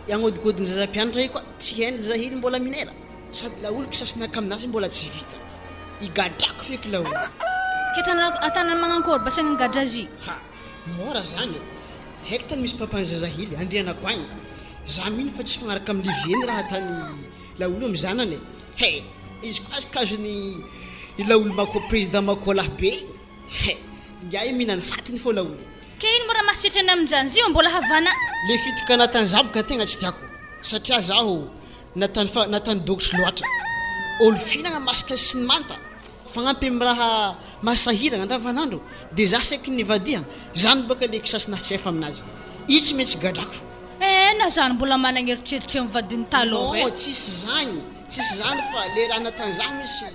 Speaker 5: iagnodigôdigny zazampianatra i koa tsy hainy za hely mbola minera sady laolo kisasinaka aminazy mbola tsy vita igadrako feky laolo
Speaker 9: atana magnankory basagna gadra azy
Speaker 5: mora zany haiko tany misy papany zazahily andrianako agny za mino fa tsy fagnaraka amin'ny livieny raha tany laolo am'zanany izy koa azy kazony laolo mako président mako lahibe ngia io mihinany fatiny fô laolo
Speaker 9: ke ino mora masitry any amin'izany zio mbola havana
Speaker 5: le fitaka natany zabaka tegna tsy tiako satria zaho natany dokotry loatra olo fihinagna masaka sy ny manta fagnampy amin'ny raha masahiragna andavanandro de za saiky nivadiagna zany baka le kisasina tsy efa aminazy io tsy maintsy gadrako
Speaker 9: na zany mbola managny eritreritry mivadiny taloha
Speaker 5: tsisy zany fa le raha natany za misy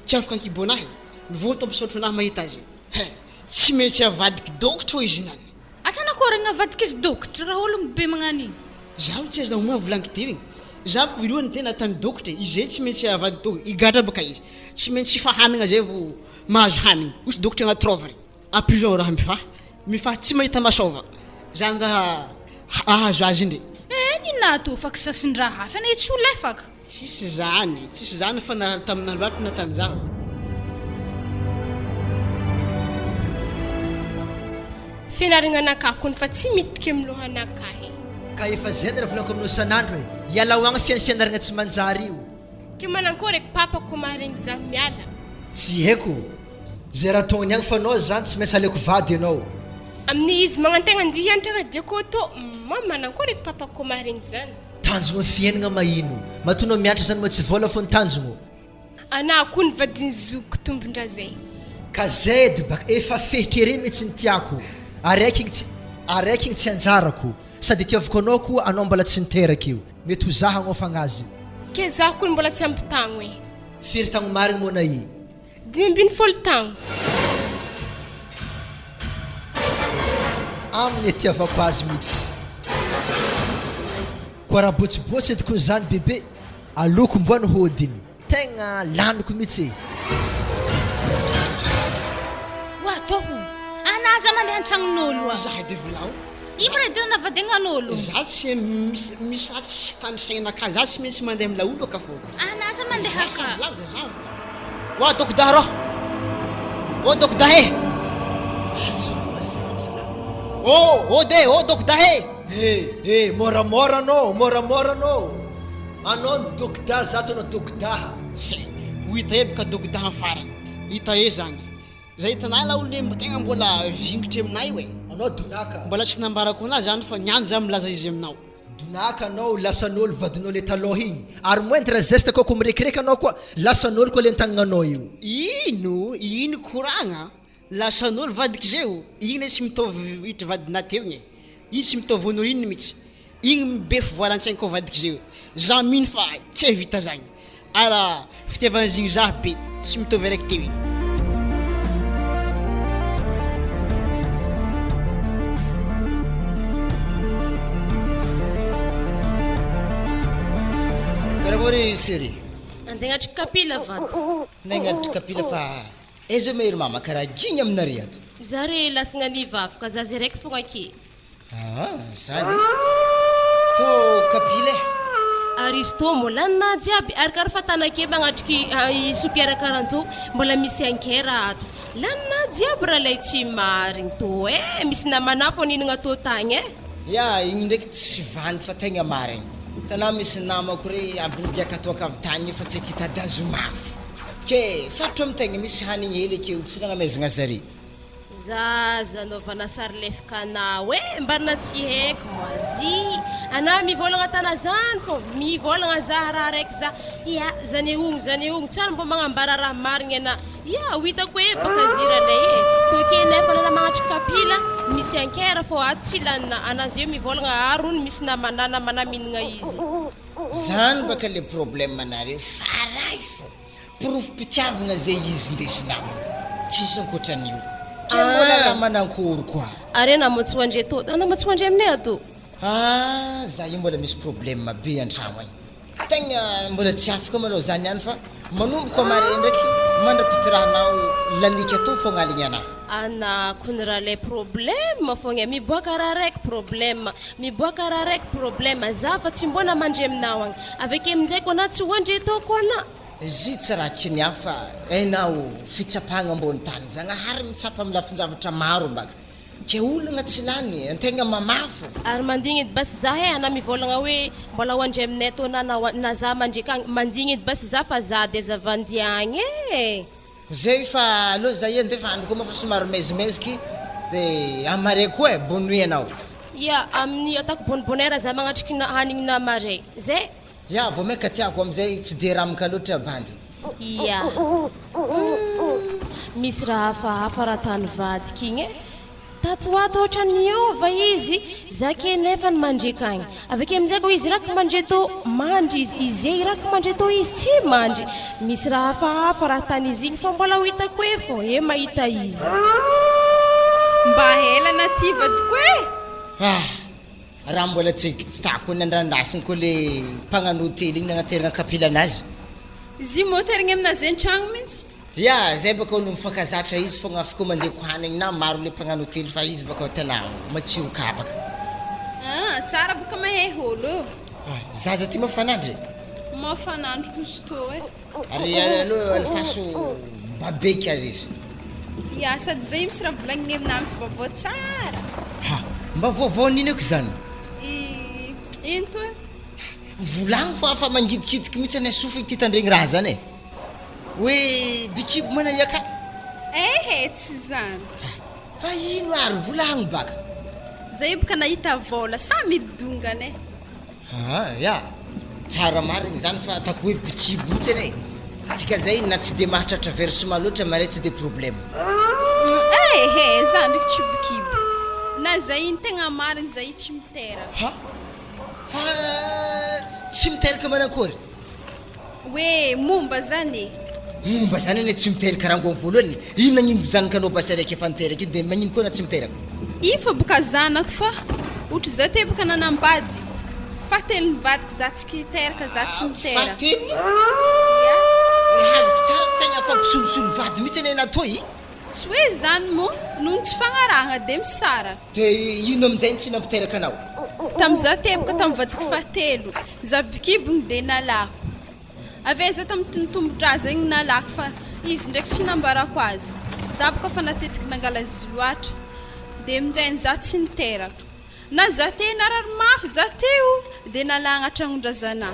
Speaker 5: tsy afaka ankibonahy nivoto ampisotro anahy mahita azy tsy maintsy avadiky dokotry ho izy nany
Speaker 9: atanakoragna avadiky izy dokotry raha olo be magnany
Speaker 5: zaho tsy aza moa volanky teo igny za viroany te natany dokotry izy tsy maintsy avadiky dokotry igadra baka izy tsy maintsy fahanagna zay vo mahazo hanigny osy dokotry agnatrovary a prison raha mifaha tsy mahita masova zany raha ahazo azy indre
Speaker 9: ninato fa kisasin-draha hafa na tsy ho lefaka
Speaker 5: tsisy zany fa tamina loatra natany zaho
Speaker 2: fianarananakako ny fa tsy miditry amin'ny lohanakahy
Speaker 6: ka efa zay raha volanako aminao sanandro e ialao agny fianaragna tsy manjary io
Speaker 2: ke manankory eky papako maharegny za miala
Speaker 6: tsy haiko zay raha togny agny fa anao zany tsy maintsy aleko vady ianao
Speaker 2: amin'ny izy magnantegna andihy antragna diako tô manankory eky papako maharegny zany
Speaker 6: tanjogna fiainagna mahino matonao mianatra zany ma tsy vola fo ny tanjogno
Speaker 2: ana koa ny vadiny zoko tombondra zay
Speaker 6: ka zay edy baka efa fehitrere mihitsy ny tiako araiky igny tsy anjarako sady tiavako anao koa anao mbola tsy niteraky io mety ho zaha agnofagna azy
Speaker 2: ke zaho koa ny mbola tsy ampitagno e
Speaker 6: firy tagno marigny mona i
Speaker 2: 20 tagno
Speaker 6: amin'ny tiavako azy mihitsy koa raha botsibotsy ediko zany bebe aloko mboany hodiny tegna laniko mihitsy
Speaker 9: toho anaza mandeha an-tragnon'olo
Speaker 5: za de volao
Speaker 9: ino redira navadiagnan'olo
Speaker 5: za tsy misy raha tsy tandrisagnanaka za tsy maintsy mandeha amin'ny laolo aka fô
Speaker 9: anaza mandeha ka
Speaker 5: wa dokdaro o dokdahe o dokdahe
Speaker 6: moramora anao anao ny dokda za to na dokdaha
Speaker 5: ho hita e baka dokdaha farany hita e zany zay hitanay laolo ne tegna mbola vingitry aminay hoe
Speaker 6: anao donaka
Speaker 5: mbola tsy nambarako anazy zany fa niany za milaza izy aminao
Speaker 6: donaka anao lasan'olo vadinao le taloha igny ary moindre zeste koa mirekireky anao koa lasan'olo koa le ntagnanao io
Speaker 5: ino koragna lasan'olo vadiky zeo igny le tsy mitovy hitra vadina teo igny igny tsy mitovy honao inony mihitsy igny mibe fivoaran-tsaigny koa vadiky zeo za mino fa tsy vita zagny ara fitiavan'izigny za be tsy mitovy araiky teo igny
Speaker 7: Mori siri.
Speaker 8: Antegna atrika kapila vato.
Speaker 7: Nenga kapila fa ezo meir mama kara giny aminare ato.
Speaker 8: Zare lasagna ny vavaka zazy raiky fogna aky.
Speaker 7: Sany. To kapila.
Speaker 8: Ary izy tô mbola na jiaby ary karaha fatana ke magnatriky sopiara karanto mbola misy ankera ato. Lana jiaby raha lay tsy marigny tô misy namana fô ninagna tô tagny
Speaker 7: Ya, igny ndraiky tsy vandy fa tegna marigny. Tanà misy namako re avy nigiaka toaka avy tagny fa tsy kitadazo mafy. Ke sarotra amintegna misy hanigny hely akeo tsy nagnamezagna zare.
Speaker 8: Zaza naovana sary lefika mbarina tsy haiko moazy ana mivolagna tana zany fô mivolagna za raha raiky za ya zany ogno tsara mbo magnambara raha marigny ana ya hitako hoe baka zira lay toke nefa nana magnatry kapila misy ankera fô ato tsy lanina anazy eo mivolagna arony misy namana minagna izy
Speaker 7: zany baka le problème anare faray fô porofo-pitiavagna zay izy ndesinao tsisy ankoatran'io ke mbola raha manankory koa
Speaker 8: are namatsoandre to namatsoandre aminay ato
Speaker 7: za io mbola misy problème be an-tragno agny tegna mbola tsy afaka malao zany ihany fa manomboka mare ndraiky mandrapitirahanao lanika to fogna aligny anahy
Speaker 8: ana kony raha lay problème fogna miboaka raha raiky problème za fa tsy mbona mandre aminao agny aveke aminjay ko na tsy hoandre to ko ana
Speaker 7: zy tsy raha kiny hafa hainao fitsapagna ambony tany zagnahary mitsapa amin'ny lafin-javatra maro mbaka ke olagna tsy lany antegna mamafo
Speaker 8: ary mandigny edy basy za ana mivolagna hoe mbola hoandre aminay to na za mandreky agny mandigny edy basy za fa za de zavandiagny
Speaker 7: zay fa aloha za andefa andro koa mafa somary mezimeziky de amare koa bonne nuit anao
Speaker 8: ya amin'ny atako bonbonera za magnatriky hanigny na mare zay
Speaker 7: ya vao maika tiako amizay tsy de ramaka loatra bandy
Speaker 8: ya misy raha hafahafa raha tany vadiky igny tatoato ohatran'iova izy zake nefa ny mandreky agny aveke amizay ko izy raky mandre to mandry izy raky mandre to izy tsy mandry misy raha hafahafa raha tany izy igny fa mbola hitako e fô mahita izy
Speaker 3: mba hela naty vadiko
Speaker 7: raha mbola tsy tako ny andrandrasiny koa le mpagnano hotely igny nagnateragna kapila anazy
Speaker 3: zy moterigny aminazy an-tragno mihitsy
Speaker 7: ya zay baka olo mifakazatra izy fogna afaka mandeha hanigny na maro le mpagnano hotely fa izy baka tena matsio kabaka
Speaker 3: tsara baka mahay olo
Speaker 7: zaza ty mafanandry
Speaker 3: mafanandro kosto
Speaker 7: ary aloha alifaso babeky ary izy
Speaker 3: ya sady zay misy raha volagniny aminah misy vaovao tsara
Speaker 7: mba vaovao nino ko zany
Speaker 3: ino to
Speaker 7: volagno fa afa mangidikidiky mihitsy any sofa ity tandregny raha zany hoe bikibo mana iaka
Speaker 3: tsy zany
Speaker 7: fa ino ary volagno baka
Speaker 3: zay baka nahita vola sa midongany
Speaker 7: ya tsara marigny zany fa atako hoe bikibo mihitsy ane tika zay na tsy de mahatratra versement loatra mare tsy de problème
Speaker 3: za ndraiky tsy bikibo na zay iny tegna marigny zay tsy mitera
Speaker 7: fa tsy miteraka manakory
Speaker 3: hoe momba zany
Speaker 7: ane tsy miteraka raha ngony voalohany ino nagnino zanakanao basy araiky efa niteraka iny de magnino koa na tsy miteraka
Speaker 3: fa boka zanako fa ohatra za te boka nanambady fahatelo nivadiky za tsy kiteraka za tsy mitera
Speaker 7: fahatelo rahazoko tsara tegna fampisolosolo vady mihitsy ane natoy
Speaker 3: tsy hoe zany mo noho tsy fagnarahana de misara
Speaker 7: de ino amizay tsy nampiteraka anao
Speaker 3: tam'za te boka tam'vadiky fahatelo za bikibony de nalako ave za tam'tombotrazagny nalako fa izy ndraiky tsy nambarako azy za boka fa natetiky nangala izy loatra de aminjay za tsy niteraka na za te narary mafy za teo de nalagna tragnondrazana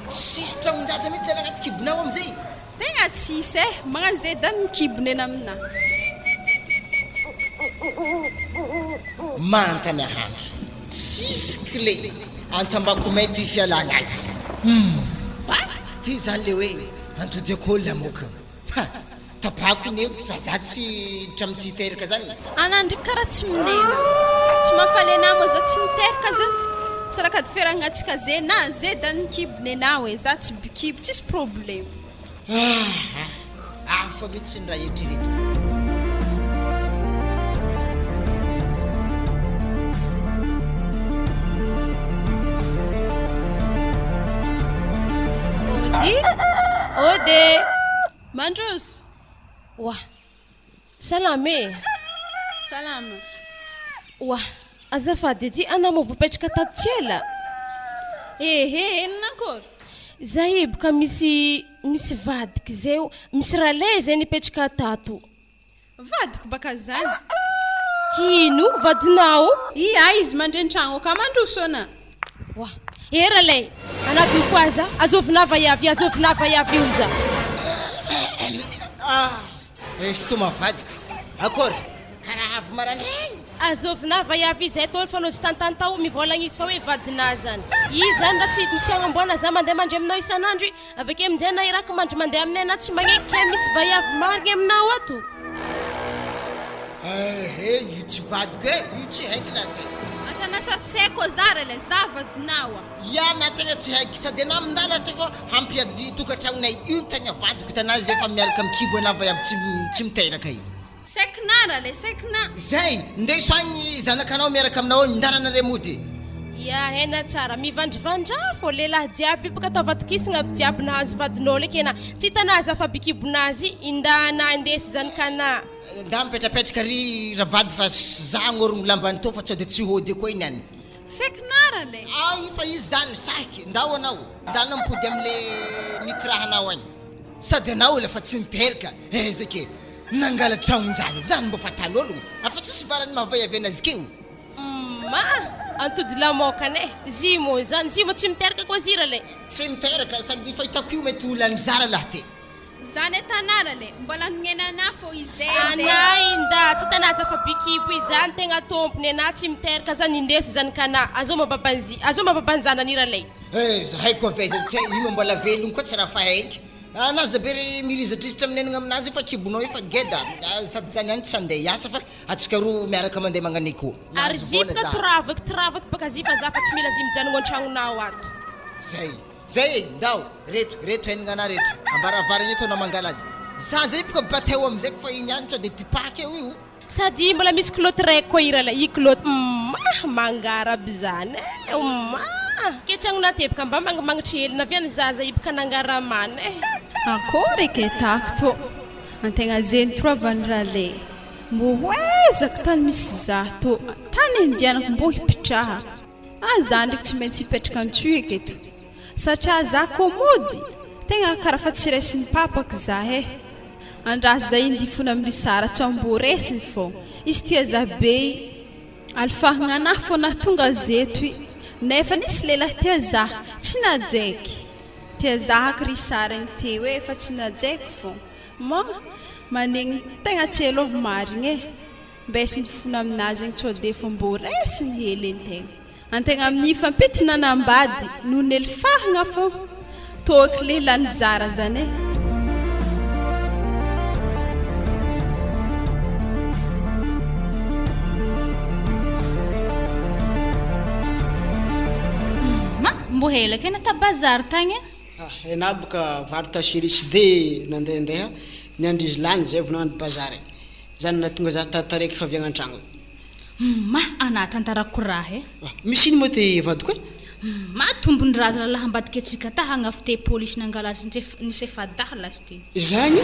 Speaker 7: tsisy tragnondraza mihitsy zany agnaty kibonao amizay
Speaker 3: tegna tsisy magnano zay dany mikibony ena amina
Speaker 7: mantany ahandro tsisy clé antambako may ty fialagna azy ty zany le hoe antody akôly amoka tapako iny fa za tsy tramy-tsy hiteraka zany
Speaker 3: anandriky karaha tsy minena tsy mahafalena mo za tsy niteraka zany sarakady fiaragnatsika zay na zay dany mikibony anao za tsy bikibo tsisy problème
Speaker 7: afa mihitsy ny raha eritrereto
Speaker 8: Ode.
Speaker 3: Mandros.
Speaker 8: Wah. Salame.
Speaker 3: Salama.
Speaker 8: Wah. Azafady ty anamo voapetraka tato
Speaker 3: Enona akory?
Speaker 8: Zay boka misy vadiky zay misy rale zay nipetraka tato.
Speaker 3: Vadiko baka zany.
Speaker 8: Ino vadinao?
Speaker 3: Izy mandren-tragno ka Mandroso ana.
Speaker 8: Wah. Rale. Anaty kwaza azovina yavy uza.
Speaker 7: Estoma vadiko. Akory? Karaha avy maraleny.
Speaker 8: Azovina yavy zay tolo fanao tantantao mivolagna izy fa hoe vadina zany. Izy zany raha tsy tiagna mbona za mandeha mandry aminao isanandro avake aminjay na iraka mandry mandeha aminay na tsy magneky misy vayavy marigny aminao ato.
Speaker 7: Io tsy vadiko io tsy haiko lahy.
Speaker 3: Atanasa tsy haiko zara le za vadinao.
Speaker 7: Na tegna tsy haiko sady anao mindala ty fa hampiady tokantragnonay io tegna vadiko tanazy efa miaraka mikibo anao vayavy tsy miteraka io.
Speaker 3: Seknara le sekna.
Speaker 7: Zay ndeso agny zanakanao miaraka aminao ndalanare mody.
Speaker 8: Ya hena tsara mivandrivandra fô lehilahy jiaby baka atao vadokisagna jiaby nahazo vadinao leky ena tsy hitanazy afa bikibonazy indana indeso zanakana.
Speaker 7: Da mipetrapetraka ry ravady fa zagnorogno lambany to fa tsy de tsy hody koa iny any.
Speaker 3: Seknara le.
Speaker 7: Fa izy zany sahiky ndao anao ndana mipody amle nitrahanao agny sady anao le fa tsy niteraka ezake nangala tragnon-jaza zany mba fatalologno afa tsisy varany mahavayavy anazy keo.
Speaker 8: Antody lamokane zimo zany zimo tsy miteraka koa zira le.
Speaker 7: Tsy miteraka sady fahitako io mety LANY ZARA lahy te.
Speaker 3: Zany tanara le mbola gnenana fô izay.
Speaker 8: Inda tsy tanaza fa bikibo izany tegna tompony ana tsy miteraka zany indeso zany kana azo mababanzana nira le.
Speaker 7: Zahay koa veza tsy io mbola velogno koa tsy raha fahaiky. Anazy be mirizadrisitra aminenagna aminazy fa kibonao efa geda sady zany any tsy andeha hiasa fa atsika roa miaraka mandeha magnano iko.
Speaker 8: Ary zipka toravaka baka zifa za fa tsy mila zimijanono an-tragnonao ato.
Speaker 7: Zay ndao reto henagna reto ambaravaragna eto na mangala azy. Za zay baka bateo amizay fa iny any de tipaky eo io.
Speaker 8: Sady mbola misy kiloty raiky koa ira le i kiloty mangaraby zany ketragnona tebaka mba magnitry hely naviany zaza ibaka nangaramana
Speaker 3: Akory eky tako to antegna zeny trovany rale mbo hoezaka tany misy za to tany indianako mbo hipitraha zany ndraiky tsy maintsy hipetraka antso eketo satria za komody tegna karaha fa tsy resiny papaka za andrasy za indifona ambisara tsy ambo resiny fô izy tia za be alfahagna anahy fô nahatonga zeto nefa nisy lehilahy tia za tsy najeky tia zahaka ry sarany teo fa tsy najeky fô manegny tegna tsy elo marigny mbesiny fona aminazy agny tsy de fô mbo resiny hely antegna amin'ny fampitrina anambady noho ny elfahagna fô toaky le LANY ZARA zany
Speaker 9: mbo hela kena ta bazary tagny
Speaker 5: ena boka varta chéri tsy de nandehandeha ny andrizy lany zay vonano bazary zany natonga za tataraiky fa viagna an-tragno
Speaker 9: ana tantara koraha
Speaker 5: misy ino moa te vadiko
Speaker 9: tombon-draza lalahy ambadika atsika ta hagnafy te polisy nangala azy nisy efa dala azy ty
Speaker 5: zany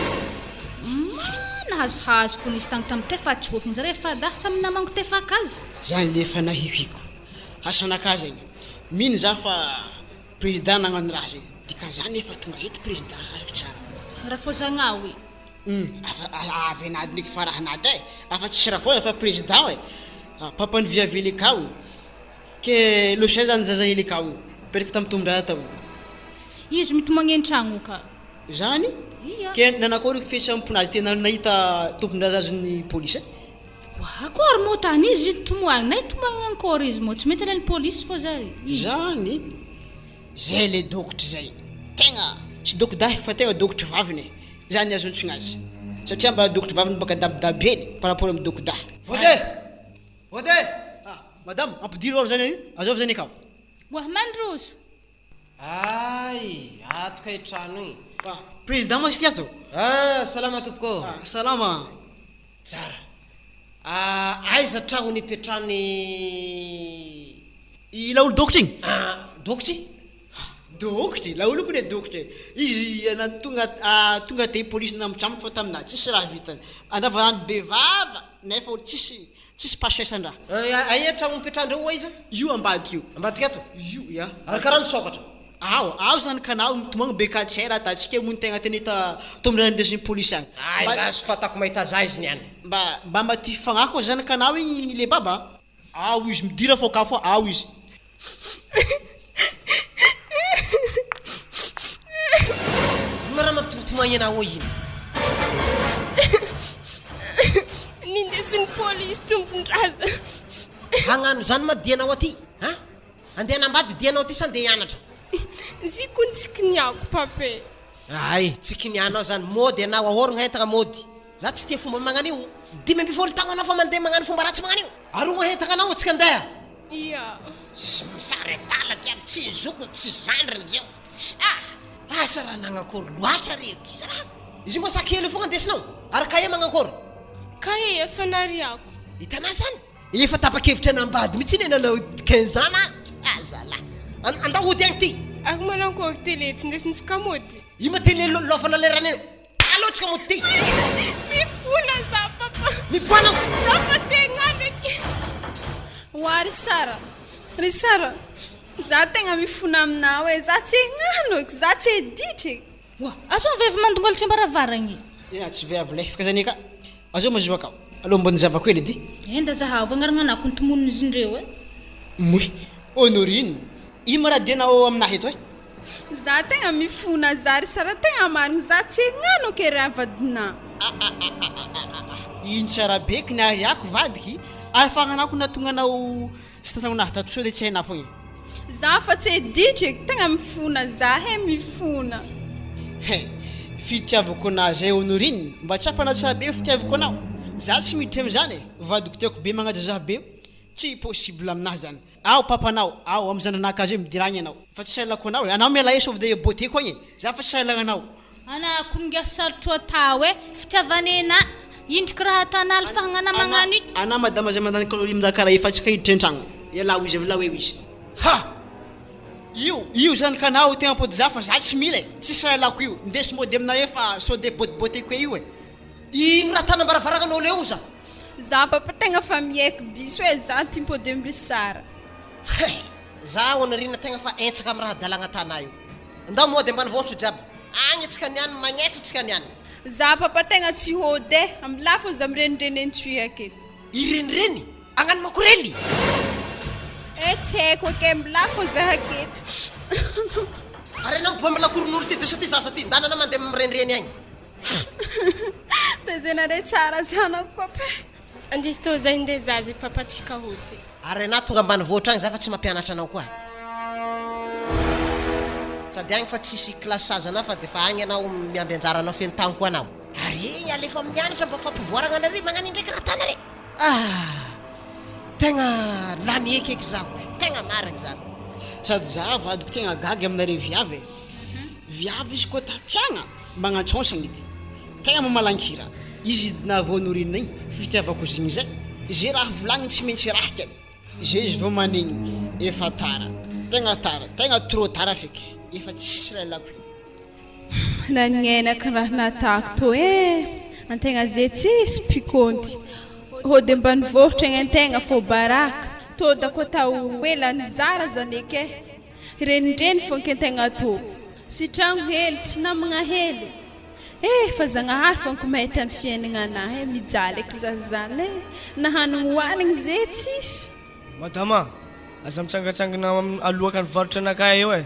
Speaker 9: nahazohazoko nisy tagny tamin'ny tefatsofiny zare efa da samy namango tefaka azy
Speaker 5: zany le efa nahihiko asanakazy agny mino za fa président nagnano raha zegny dika zany efa tonga eto président azoko tsara
Speaker 9: raha fô zagnao
Speaker 5: avy anady ndraiky farahanady afa tsisy raha fô efa président papany viavely akao ke losia zany zaza hely akao io petraka tamin'ny tombondraza tao
Speaker 9: izy mitomagny an-tragno ka
Speaker 5: zany ke nanakôry fetsy amponazy tena nahita tombondraza azony polisy
Speaker 9: akory moa tany izy tomoagny na itomagny ankôry izy moa tsy mety lany polisy fô zary
Speaker 5: zany zay le dokotry zay tegna tsy dokodahy fa tegna dokotry vaviny zany azontsogna azy satria mba dokotry vaviny baka dabidabely par rapport amin'ny dokodahy vode madame ampidiro olo zany azov zany akao
Speaker 9: Mandroso
Speaker 1: atoka trano igny
Speaker 5: président moa sy ty ato
Speaker 1: salama tompoko
Speaker 5: salama
Speaker 1: tsara aiza tragno nipetrany
Speaker 5: ila olo dokotry igny
Speaker 1: dokotry
Speaker 5: dokotry la olo ko le dokotry izy ana tonga te police namtrampo fa tamina tsisy raha vitany andavanandro bevava nefa olo tsisy pasoesan-draha
Speaker 4: aietra mipetrandreo iza
Speaker 5: io ambadiky io
Speaker 4: ambadiky ato
Speaker 5: io ya
Speaker 4: ary karaha misokatra
Speaker 5: ao zany kanao tomagny bekatsera atatsika moa tegna teny tomindesiny police agny
Speaker 4: raha sy fatako mahita za izy niany
Speaker 5: mba maty fagnako zany kanao igny le baba ao izy midira fokafo ao izy
Speaker 4: raha mampitomatomagny anao ino
Speaker 2: nindesiny polisy tompondraza
Speaker 4: hagnano zany madianao aty andeha nambady dianao ty sa andeha hianatra
Speaker 2: zikony tsikiniako pape
Speaker 4: ay tsy kinianao zany mody anao ahoragna hentagna mody za tsy tia fomba magnano io 10 tagno anao fa mandeha magnano fomba ratsy magnano io arogna hentagna anao atsika andeha
Speaker 2: ia
Speaker 4: misary tala jiaby tsy zokony tsy zandriny zao asa raha nagnakory loatra rety izy raha izy moa sakely fogna andesinao ary kae magnakory
Speaker 2: kae efa nariako
Speaker 4: hitanao zany efa tapakevitra anambady mihitsy iny enalao 15 ana azala andao ody agny ty
Speaker 2: ako manankory tele tsy ndesintsika mody
Speaker 4: ima tele lofana lerany eo alotsika mody ty
Speaker 2: mifona za papa
Speaker 4: mipoanao
Speaker 2: zafa tsy hagnano ake
Speaker 3: wa ry sara za tegna mifona aminao e za tsy hagnano eky za tsy editry
Speaker 9: wa azo mivavy mandongolatra ambaravaragny
Speaker 5: ya tsy viavy lefaka zany ka azo mazoa akao aloha mbony zavako ely edy
Speaker 9: enda zahavo agnaragna anako ny tomonony izy indreo e
Speaker 5: moy honorine ino raha dianao aminahy eto e
Speaker 3: za tegna mifona za ry sara tegna marigny za tsy hagnano ke raha vadina
Speaker 5: ino tsara beky niariako vadiky ary fagnanako natonga anao sy tasagnanahy tato sao dia tsy hainao fogna
Speaker 3: za fa tsy editry eky tegna mifona za mifona
Speaker 5: fitiavako anazy honorine mba tsy ampanatsara be fitiavako anao za tsy miditra am'izany vadiko tiako be magnajazaha be tsy possible aminahy zany ao papanao ao am'zananakazy midiragny anao fa tsy sailako anao anao miala sauve de beauté koa igny za fa tsy sailagna anao
Speaker 9: ana konga sarotro atao e fitiavanena indriky raha tanal fahagnana magnano
Speaker 5: ana madama zay mandany kalori mindakara efa tsika hiditra an-tragno ialao izy avy la eo izy io zany kanao tegna pody za fa za tsy mila tsy sailako io ndesy mody aminao efa sau de beauté koa io e
Speaker 4: ino raha tanambaravaragnanao eo za
Speaker 3: za papa tegna fa mieky diso e za timpody amry sara
Speaker 4: za honorine tegna fa etsaka amy raha dalagna tana io andao mody ambany voatro jiaby agny atsika niany magnetsa atsika niany
Speaker 3: za papa tegna tsy hody e amilafo za mirenireny entry aketo
Speaker 4: irenireny agnano makorely
Speaker 3: tsy haiko ake milafo za aketo
Speaker 4: ary anao mboa milakoron'olo ty de sa ty sasa ty ndanana mandeha mirenireny agny
Speaker 3: de zay nare tsara zanako papa
Speaker 2: andisy tô zay nde zazy papa tsika hoty
Speaker 4: ary anao tonga ambany voatra agny za fa tsy mampianatra anao koa sady agny fa tsisy classage anao fa de fa agny anao miamby anjara anao feno tagno koa anao ary alefa mianatra mba fampivoaragna anare magnano indraiky raha tanare tegna lany ekeky zako e tegna marigny zany
Speaker 5: sady za vadiko tegna gagy aminare viavy viavy izy koa tapiagna magnantsonsagny edy tegna mamalankira izy navonorina igny fitiavako zigny zay zay raha volagny tsy maintsy raha kely zay izy vao manigny efa tara tegna trop tara feky efa tsisy lalako
Speaker 3: nanenaka raha natako to e antegna zay tsisy pikonty hody mbany vohitra igny antegna fô baraka to da koa tao hoe LANY ZARA zany eky e renireny fonky antegna to sy tragno hely tsy namagna hely fa zagnahary fonko mahita ny fiainagna anahy mijaly eky zazany nahanigny hoanigny zay tsisy
Speaker 1: madama aza mitsangatsangana alohaka ny varotra anakay eo e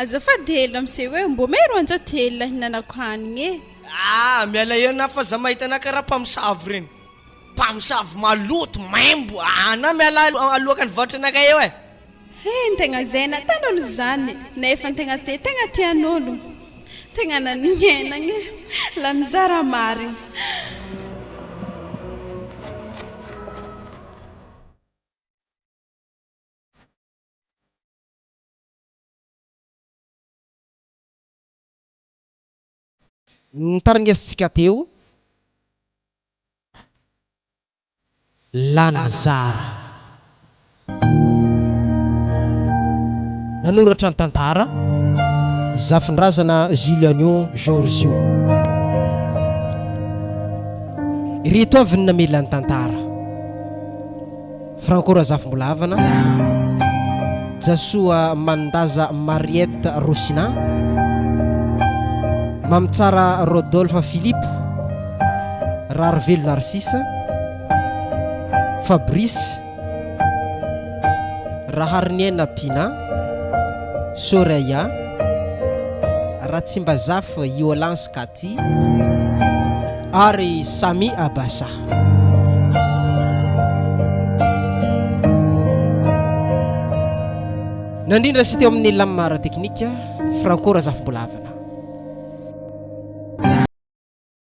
Speaker 3: azafady hely amse hoe mbo mero anjato hely lahinanako hanigny
Speaker 1: miala ena fa za mahita anaka raha mpamosavy reny mpamosavy maloto maimbo ana miala alohaka ny varotra anakay eo e
Speaker 3: ny tegna zay natan'olo zany nefa tegna tegna tian'olo tegna nanighenagny LANY ZARA marigny
Speaker 1: Nitarangesitsika teo LANY ZARA nanoratra ny tantara
Speaker 10: zafindrazana Juliano Georgio.
Speaker 11: Ireto avy ny namelan'ny tantara. Frankora zafimbolavana. Jasoa Mandaza Mariette Rosina. Mamtsara Rodolphe Philippe. Rarvelo Narcisse. Fabrice. Raharniena Pina. Soraya. Ratsimbazaf Yolance Kati. Ari Sami Abassa. Nandrindra sy teo amin'ny lamara teknika Frankora zafimbolavana.